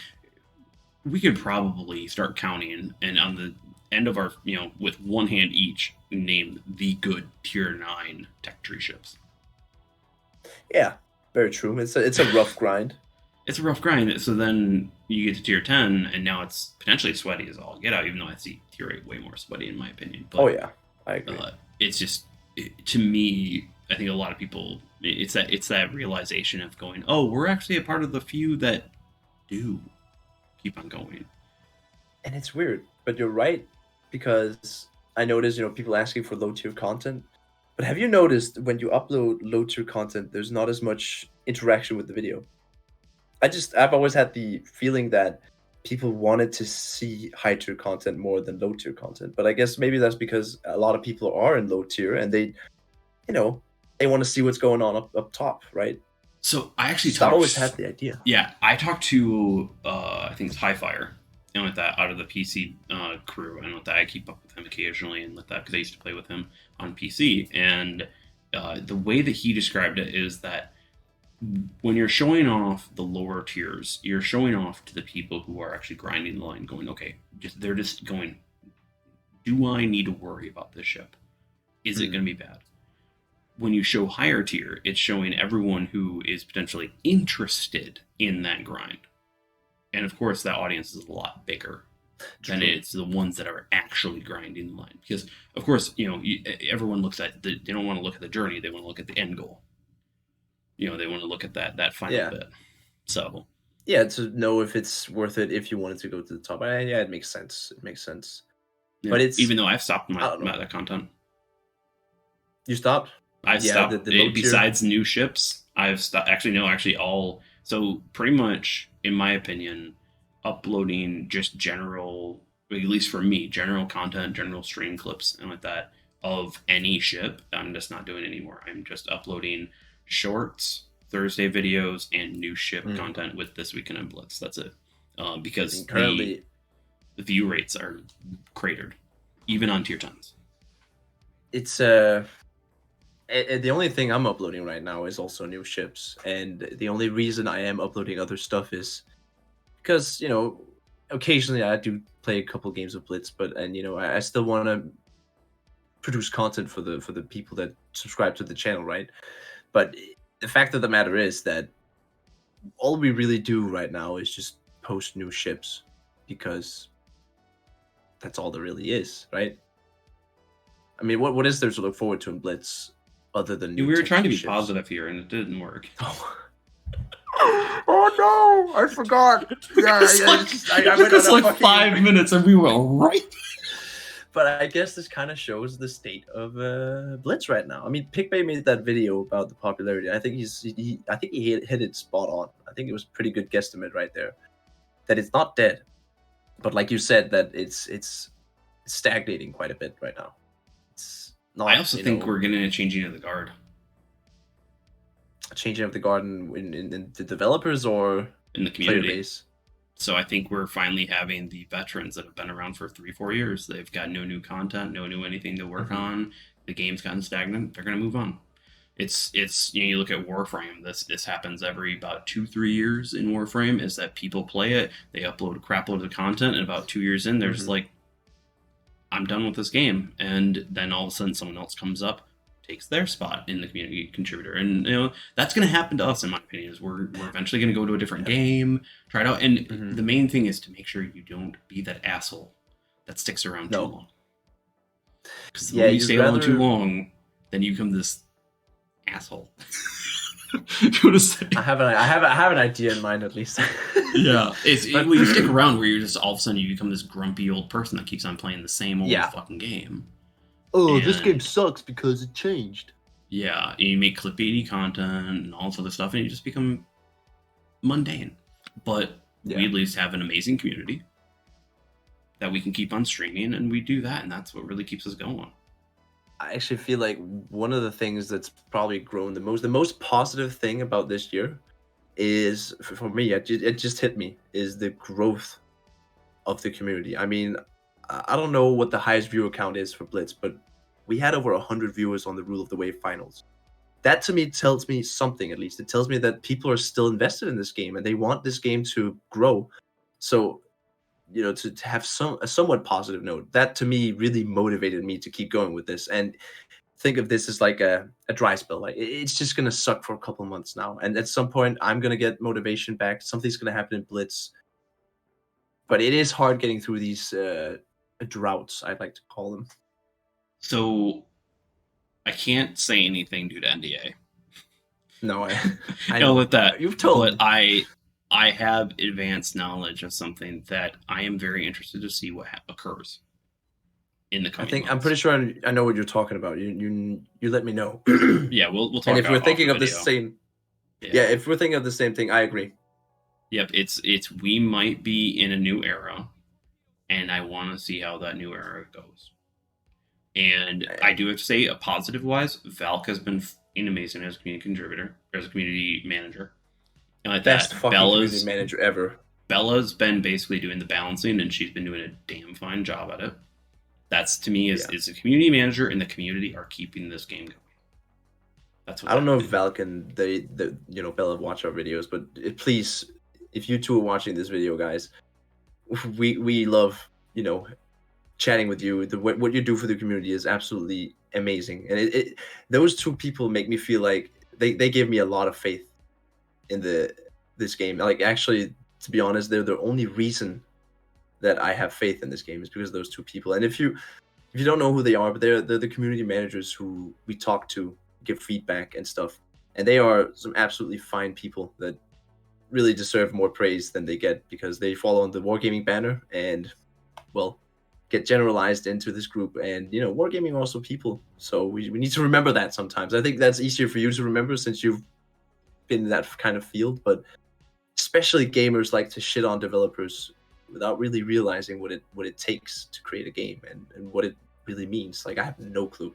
we could probably start counting and on the end of our, you know, with one hand each, name the good tier 9 tech tree ships.
Yeah, very true. It's a rough grind.
It's a rough grind. So then you get to tier 10, and now it's potentially sweaty as all get out, even though I see tier 8 way more sweaty in my opinion. But,
Oh yeah, I agree.
It's just, to me, I think a lot of people, it's that realization of going, oh, we're actually a part of the few that do keep on going.
And it's weird, but you're right, because I noticed, you know, people asking for low tier content. But have you noticed when you upload low tier content, there's not as much interaction with the video? I've always had the feeling that people wanted to see high tier content more than low tier content. But I guess maybe that's because a lot of people are in low tier and they, you know, they want to see what's going on up top, right?
So I actually
So I always had the idea.
Yeah, I talked to I think it's Highfire, and with that out of the PC crew, and with that I keep up with him occasionally, and with that because I used to play with him on PC, and the way that he described it is that when you're showing off the lower tiers, you're showing off to the people who are actually grinding the line, going, okay, they're just going, do I need to worry about this ship? Is it going to be bad? When you show higher tier, it's showing everyone who is potentially interested in that grind. And of course, that audience is a lot bigger than it's the ones that are actually grinding the line. Because, of course, everyone looks at they don't want to look at the journey, they want to look at the end goal. They want to look at that final bit. So
yeah, to know if it's worth it if you wanted to go to the top. Yeah, it makes sense. It makes sense.
Yeah.
But it's
even though I've stopped that content.
You stopped?
I've stopped. Besides new ships, I've stopped. Actually, all. So pretty much, in my opinion, uploading just general, at least for me, general content, general stream clips, and like that of any ship, I'm just not doing anymore. I'm just uploading shorts, Thursday videos, and new ship content with This Weekend in Blitz. That's it. Because currently the view rates are cratered, even on tier 10s.
It's the only thing I'm uploading right now is also new ships, and the only reason I am uploading other stuff is because occasionally I do play a couple games of Blitz, but I still want to produce content for the people that subscribe to the channel, right? But the fact of the matter is that all we really do right now is just post new ships, because that's all there really is, right? I mean, what is there to look forward to in Blitz other than
we were trying to be positive here, and it didn't work.
Oh no! I forgot. Yeah,
it took us like 5 minutes, and we were right.
But I guess this kind of shows the state of Blitz right now. I mean, PicBay made that video about the popularity. I think he hit it spot on. I think it was a pretty good guesstimate right there. That it's not dead, but like you said, that it's stagnating quite a bit right now. It's not.
I also think we're getting a changing of the guard.
A changing of the guard in the developers or
in the community
player base.
So I think we're finally having the veterans that have been around for 3-4 years. They've got no new content, no new anything to work on. The game's gotten stagnant. They're going to move on. It's you look at Warframe. This happens every about 2-3 years in Warframe. Is that people play it, they upload a crap load of content, and about 2 years in, they're just like, I'm done with this game. And then all of a sudden, someone else comes up, takes their spot in the community contributor, and that's going to happen to us. In my opinion, is we're eventually going to go to a different game, try it out, and the main thing is to make sure you don't be that asshole that sticks around too long. Because when you stay around too long, then you become this asshole.
I have an idea in mind, at least.
Yeah, when you stick around, where you're just all of a sudden you become this grumpy old person that keeps on playing the same old fucking game.
Oh, this game sucks because it changed.
Yeah, and you make clickbaity content and all this other stuff, and you just become mundane. But we at least have an amazing community that we can keep on streaming, and we do that, and that's what really keeps us going.
I actually feel like one of the things that's probably grown the most positive thing about this year is, for me, it just hit me, is the growth of the community. I mean, I don't know what the highest viewer count is for Blitz, but we had over 100 viewers on the Rule of the Wave finals. That to me tells me something, at least. It tells me that people are still invested in this game and they want this game to grow. So, to have a somewhat positive note, that to me really motivated me to keep going with this. And think of this as like a dry spell. Like, it's just going to suck for a couple months now. And at some point, I'm going to get motivation back. Something's going to happen in Blitz. But it is hard getting through these droughts, I'd like to call them.
So I can't say anything due to NDA.
No, I
know with that.
You've told
me. But I have advanced knowledge of something that I am very interested to see what occurs in the coming months.
I'm pretty sure I know what you're talking about. You let me know.
Yeah, we'll talk.
And if we're thinking of the same, if we're thinking of the same thing, I agree.
Yep, it's we might be in a new era, and I want to see how that new era goes. And I do have to say, positive wise, Valk has been amazing as a community contributor, as a community manager. And like
best fucking community manager ever.
Bella's been basically doing the balancing, and she's been doing a damn fine job at it. That's to me is a community manager, and the community are keeping this game going. That's what
I don't know if Val can Bella watch our videos, but please, if you two are watching this video, guys, we love chatting with you. What you do for the community is absolutely amazing, and those two people make me feel like they give me a lot of faith in this game. Like, actually, to be honest, they're the only reason that I have faith in this game is because of those two people. And if you don't know who they are, but they're the community managers who we talk to, give feedback and stuff, and they are some absolutely fine people that really deserve more praise than they get, because they follow on the Wargaming banner and, well, get generalized into this group. And Wargaming are also people, so we need to remember that sometimes. I think that's easier for you to remember since you've been in that kind of field, but especially gamers like to shit on developers without really realizing what it takes to create a game and what it really means. Like, I have no clue.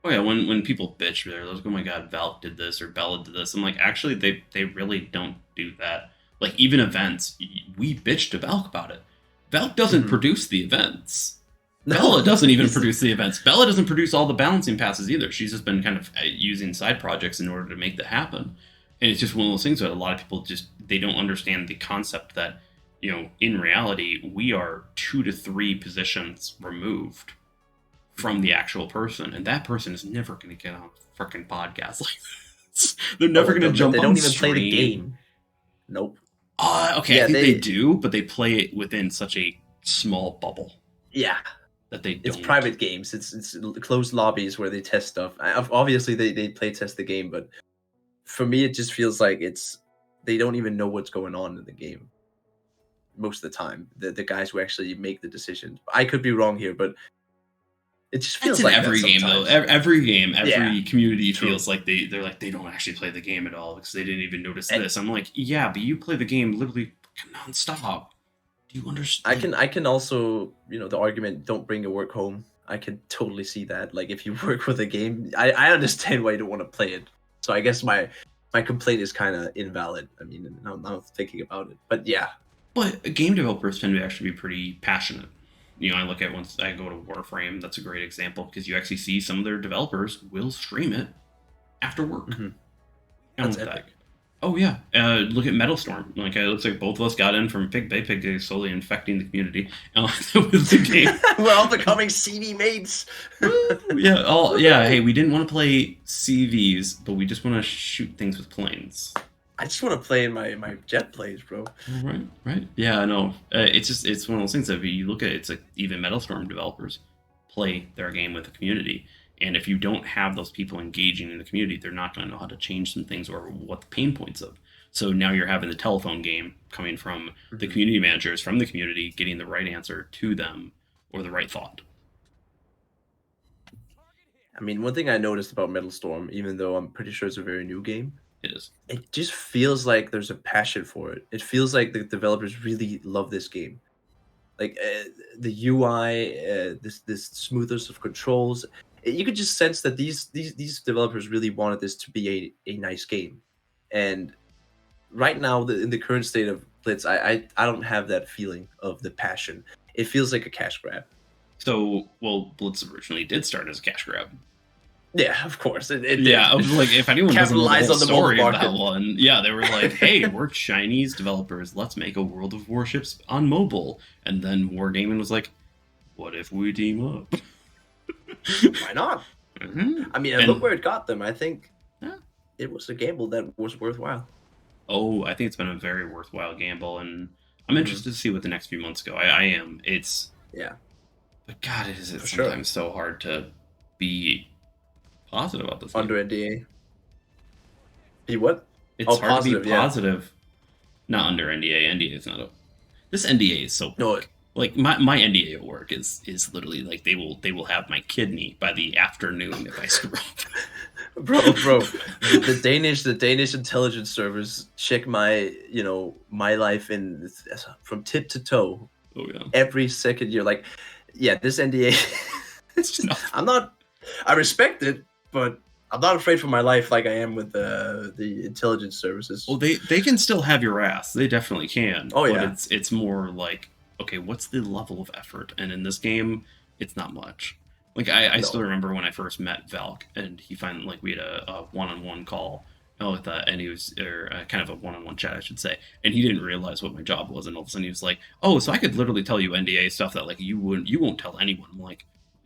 Oh yeah, when people bitch, they're like, "Oh my god, Valk did this or Bella did this." I'm like, actually, they really don't do that. Like, even events, we bitch to Valk about it. Valk doesn't produce the events. No, Bella doesn't even produce the events. Bella doesn't produce all the balancing passes either. She's just been kind of using side projects in order to make that happen. And it's just one of those things that a lot of people they don't understand the concept that, in reality, we are 2 to 3 positions removed from the actual person, and that person is never going to get on a freaking podcast like this. They're never going to jump on. They don't even play the game.
Nope.
Okay, yeah, I think they do, but they play it within such a small bubble.
Yeah.
That they don't.
It's private games. It's closed lobbies where they test stuff. Obviously, they play test the game, but for me, it just feels like they don't even know what's going on in the game most of the time. The guys who actually make the decisions. I could be wrong here, but it just feels like
every game though. Every game, every community feels like they're like they don't actually play the game at all because they didn't even notice this. I'm like, yeah, but you play the game literally nonstop. Do you understand?
I can also, the argument, don't bring your work home. I can totally see that. Like, if you work with a game, I understand why you don't want to play it. So I guess my complaint is kind of invalid. I mean, now thinking about it, but yeah.
But game developers tend to actually be pretty passionate. I look at once I go to Warframe, that's a great example because you actually see some of their developers will stream it after work.
Mm-hmm. That's epic.
Oh yeah, look at Metalstorm. Like, it looks like both of us got in from Pig Bay. Pig Bay slowly infecting the community with the game.
We're all becoming CV mates.
yeah. Hey, we didn't want to play CVs, but we just want to shoot things with planes.
I just want to play in my jet planes, bro.
Right. Yeah, I know. It's one of those things that you look at. It's like even Metalstorm developers play their game with the community, and if you don't have those people engaging in the community, they're not going to know how to change some things or what the pain points of. So now you're having the telephone game coming from the community managers from the community, getting the right answer to them or the right thought.
I mean, one thing I noticed about Metalstorm, even though I'm pretty sure it's a very new game.
It is.
It just feels like there's a passion for it. It feels like the developers really love this game. Like, the UI, this smoothness of controls. You could just sense that these developers really wanted this to be a nice game. And right now, in the current state of Blitz, I don't have that feeling of the passion. It feels like a cash grab.
So, Blitz originally did start as a cash grab.
Yeah, of course. Like,
if anyone doesn't know the story of that one, yeah, they were like, "Hey, we're Chinese developers. Let's make a World of Warships on mobile." And then Wargaming was like, "What if we team up?"
Why not? Mm-hmm. I mean, look where it got them. I think it was a gamble that was worthwhile.
Oh, I think it's been a very worthwhile gamble, and I'm interested to see what the next few months go. I am. But God, it is sometimes so hard to be positive about this
under NDA. Be what?
It's hard positive, to be positive. Yeah. Not under NDA. NDA is not this NDA is so like my NDA at work is literally like they will have my kidney by the afternoon if I screw up.
bro. The Danish intelligence servers check my my life from tip to toe.
Oh yeah.
Every second year, this NDA. I respect it. But I'm not afraid for my life like I am with the intelligence services.
Well, they can still have your ass. They definitely can.
Oh
But
yeah,
it's more like, okay, what's the level of effort? And in this game, it's not much. Like I still
no.
remember when I first met Valk, and he finally like we had a one-on-one call with and he was or kind of a one-on-one chat, I should say, and he didn't realize what my job was, and all of a sudden he was like, "Oh, so I could literally tell you NDA stuff that like you won't tell anyone." I'm like,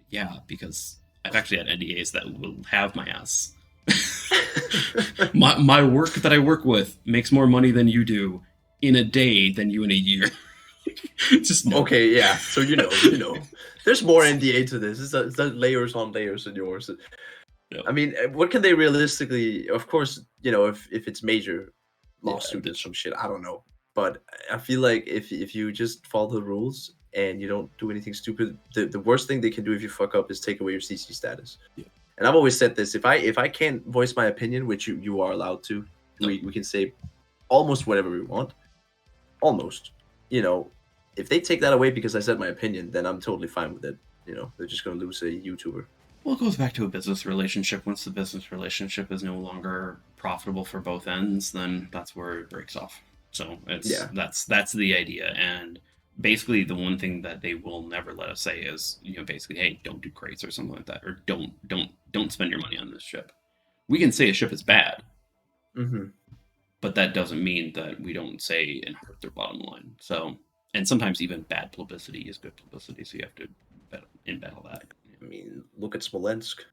"Yeah, because I've actually had NDAs that will have my ass." My work that I work with makes more money than you do in a day than you in a year. Just no.
Okay, yeah. So there's more NDA to this. It's layers on layers in yours.
No.
I mean, what can they realistically? Of course, if it's major
Yeah,
lawsuit or some shit, I don't know. But I feel like if you just follow the rules and you don't do anything stupid, the worst thing they can do if you fuck up is take away your CC status.
yeah.
And I've always said this: if I can't voice my opinion, which you are allowed to,
No.
we can say almost whatever we want. Almost, if they take that away because I said my opinion, then I'm totally fine with it. They're just gonna lose a YouTuber.
Well, it goes back to a business relationship. Once the business relationship is no longer profitable for both ends, then that's where it breaks off. So
Yeah.
that's the idea. And basically, the one thing that they will never let us say is, basically, hey, don't do crates or something like that, or don't spend your money on this ship. We can say a ship is bad,
Mm-hmm.
but that doesn't mean that we don't say and hurt their bottom line. So, and sometimes even bad publicity is good publicity. So you have to battle that.
I mean, look at Smolensk.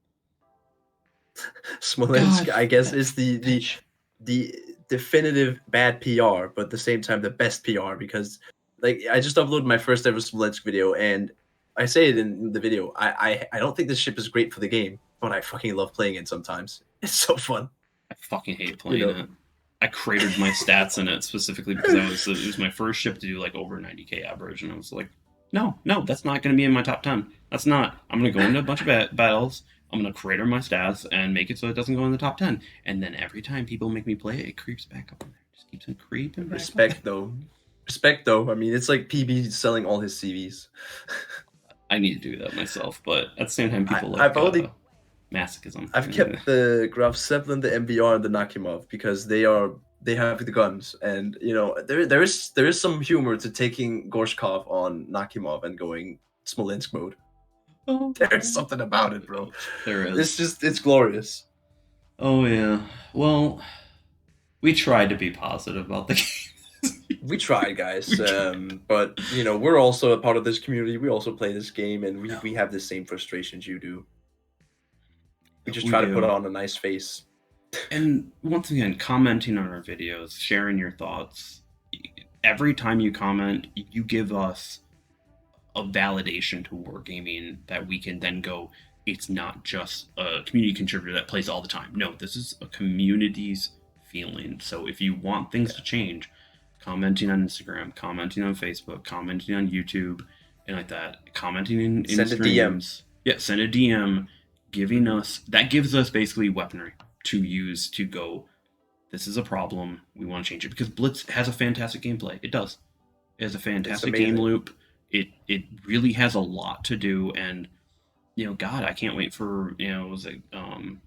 Smolensk,
God,
I guess,
that
is the
bitch.
the definitive bad PR, but at the same time the best PR because like I just uploaded my first ever Smolensk video and I say it in the video. I don't think this ship is great for the game, but I fucking love playing it sometimes. It's so fun.
I fucking hate
You
playing
know.
it. I cratered my stats in it specifically because it was my first ship to do like over 90k average, and I was like, no, that's not going to be in my top 10. That's not. I'm going to go into a bunch of battles. I'm going to crater my stats and make it so it doesn't go in the top 10. And then every time people make me play it, it creeps back up in there. It just keeps on creeping back
Respect
up.
though. Respect though. I mean, it's like PB selling all his CVs.
I need to do that myself, but at the same time, people
I've
like
only
masochism.
I've kept the Graf Zeppelin, the MBR, and the Nakimov because they have the guns, and there is some humor to taking Gorshkov on Nakimov and going Smolensk mode.
Oh,
There's something about it, bro.
there is.
It's glorious.
Oh yeah. Well, we tried to be positive about the game.
We tried, guys, but we're also a part of this community. We also play this game, and we have the same frustrations you do. We just
We
try to put
do.
on a nice face.
And once again, commenting on our videos, sharing your thoughts. Every time you comment, you give us a validation to wargaming that we can then go, it's not just a community contributor that plays all the time. No, this is a community's feeling. So if you want things to change, commenting on Instagram, commenting on Facebook, commenting on YouTube, and like that, commenting in
Send a DM.
streams. Yeah, send a DM, giving us that gives us basically weaponry to use to go, this is a problem, we want to change it. Because Blitz has a fantastic gameplay. It does. It has a fantastic game
amazing.
loop. It really has a lot to do, and God, I can't wait for was it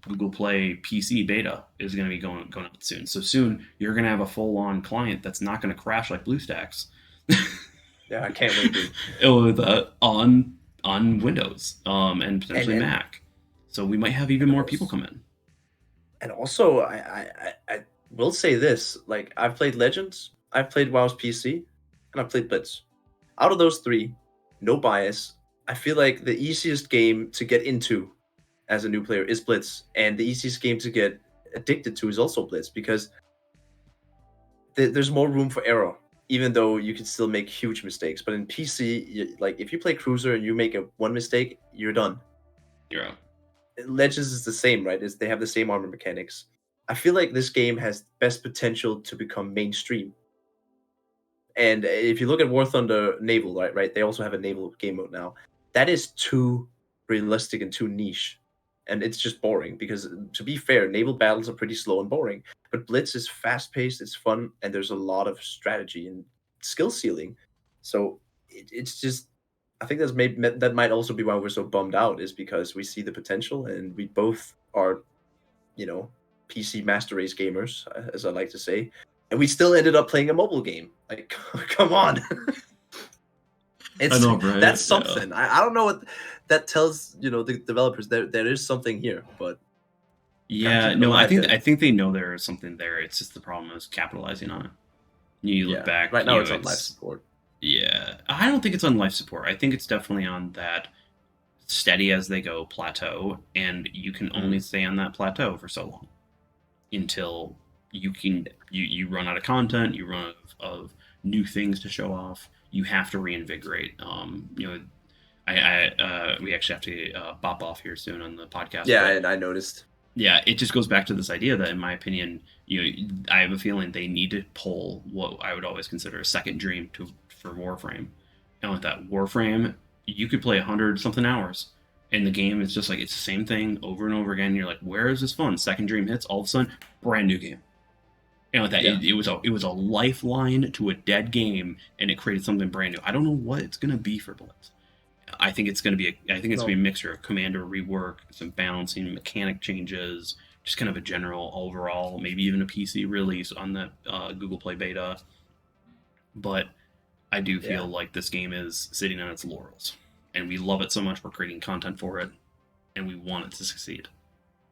Google Play PC beta is going to be going out soon. So soon you're going to have a full on client that's not going to crash like BlueStacks.
Yeah, I can't wait, dude.
With on Windows and potentially
And
Mac. So we might have even more people come in.
and also I will say this: like I've played Legends, I've played WoW's PC, and I've played Blitz. Out of those three, no bias. I feel like the easiest game to get into as a new player is Blitz, and the easiest game to get addicted to is also Blitz because there's more room for error. Even though you can still make huge mistakes, but in PC, like if you play Cruiser and you make one mistake, you're done.
You're out.
Legends is the same, right? They have the same armor mechanics. I feel like this game has best potential to become mainstream. And if you look at War Thunder Naval, right, they also have a naval game mode now. That is too realistic and too niche, and it's just boring. Because to be fair, naval battles are pretty slow and boring. But Blitz is fast paced, it's fun, and there's a lot of strategy and skill ceiling. So it's just, I think that might also be why we're so bummed out, is because we see the potential and we both are PC master race gamers, as I like to say, and we still ended up playing a mobile game. Like, come on.
I know, right?
That's something. I don't know what that tells, the developers. There is something here, but
yeah, no, I think they know there is something there. It's just the problem is capitalizing on it. You look back
right now, it's on life support.
Yeah, I don't think it's on life support. I think it's definitely on that steady as they go plateau, and you can only stay on that plateau for so long until you run out of content, you run out of new things to show off. You have to reinvigorate. We actually have to bop off here soon on the podcast.
Yeah, and I noticed.
Yeah, it just goes back to this idea that, in my opinion, I have a feeling they need to pull what I would always consider a second dream for Warframe. And with that Warframe, you could play 100-something hours, and the game is just like, it's the same thing over and over again. You're like, where is this fun? Second dream hits, all of a sudden, brand new game. And with that, it was a lifeline to a dead game, and it created something brand new. I don't know what it's gonna be for Blitz. I think it's gonna be a mixture of commander rework, some balancing, mechanic changes, just kind of a general overall, maybe even a PC release on the Google Play beta. But I do feel like this game is sitting on its laurels, and we love it so much. We're creating content for it, and we want it to succeed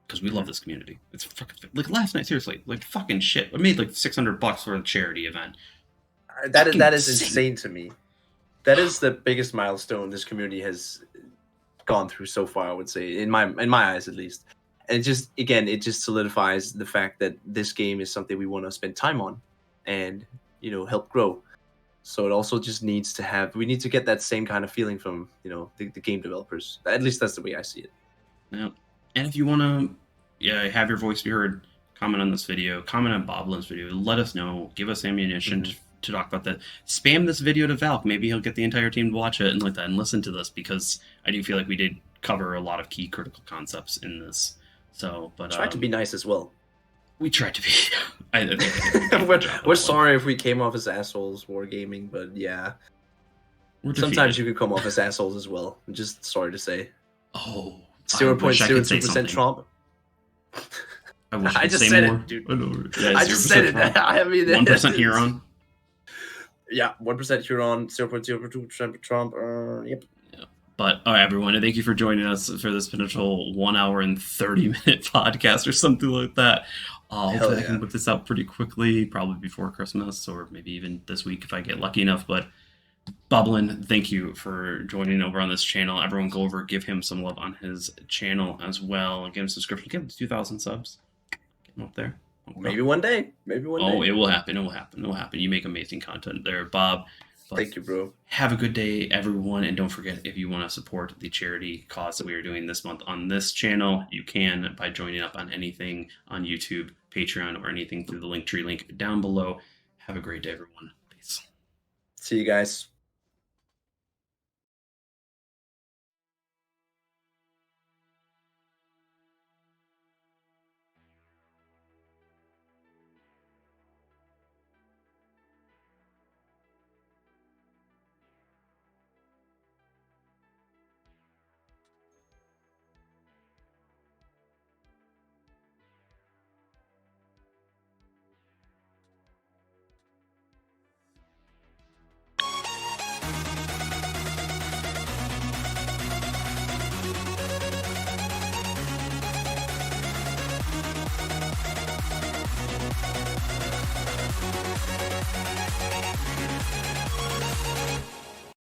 because we love this community. It's fucking like last night, seriously, like fucking shit. I made like $600 for a charity event.
That is insane to me. That is the biggest milestone this community has gone through so far, I would say, in my eyes at least. And it just solidifies the fact that this game is something we want to spend time on and, help grow. So it also just we need to get that same kind of feeling from, the game developers. At least that's the way I see it.
Yeah. And if you want to have your voice be heard, comment on this video, comment on Boblin's video, let us know, give us ammunition to talk about that. Spam this video to Valk. Maybe he'll get the entire team to watch it and like that and listen to this, because I do feel like we did cover a lot of key critical concepts in this. So, but
tried to be nice as well.
We tried to be.
We're sorry if we came off as assholes wargaming, but yeah. Sometimes you could come off as assholes as well. I'm just sorry to say.
Oh.
0.02% Trump. I just said it, dude. I just said it. I mean,
1% Huron.
Yeah, 1% Huron, 0.02% Trump. Yep.
Yeah. But all right, everyone, and thank you for joining us for this potential 1 hour and 30-minute podcast or something like that. Hopefully, I can whip this out pretty quickly, probably before Christmas, or maybe even this week if I get lucky enough. But Boblin, thank you for joining over on this channel. Everyone, go over, give him some love on his channel as well. Give him a subscription. Give him 2,000 subs. Get him up there.
Maybe one day. Maybe one day.
Oh, it will happen. It will happen. It will happen. You make amazing content there, Bob.
Thank you, bro.
Have a good day, everyone. And don't forget, if you want to support the charity cause that we are doing this month on this channel, you can by joining up on anything on YouTube, Patreon, or anything through the Linktree link down below. Have a great day, everyone. Peace.
See you guys.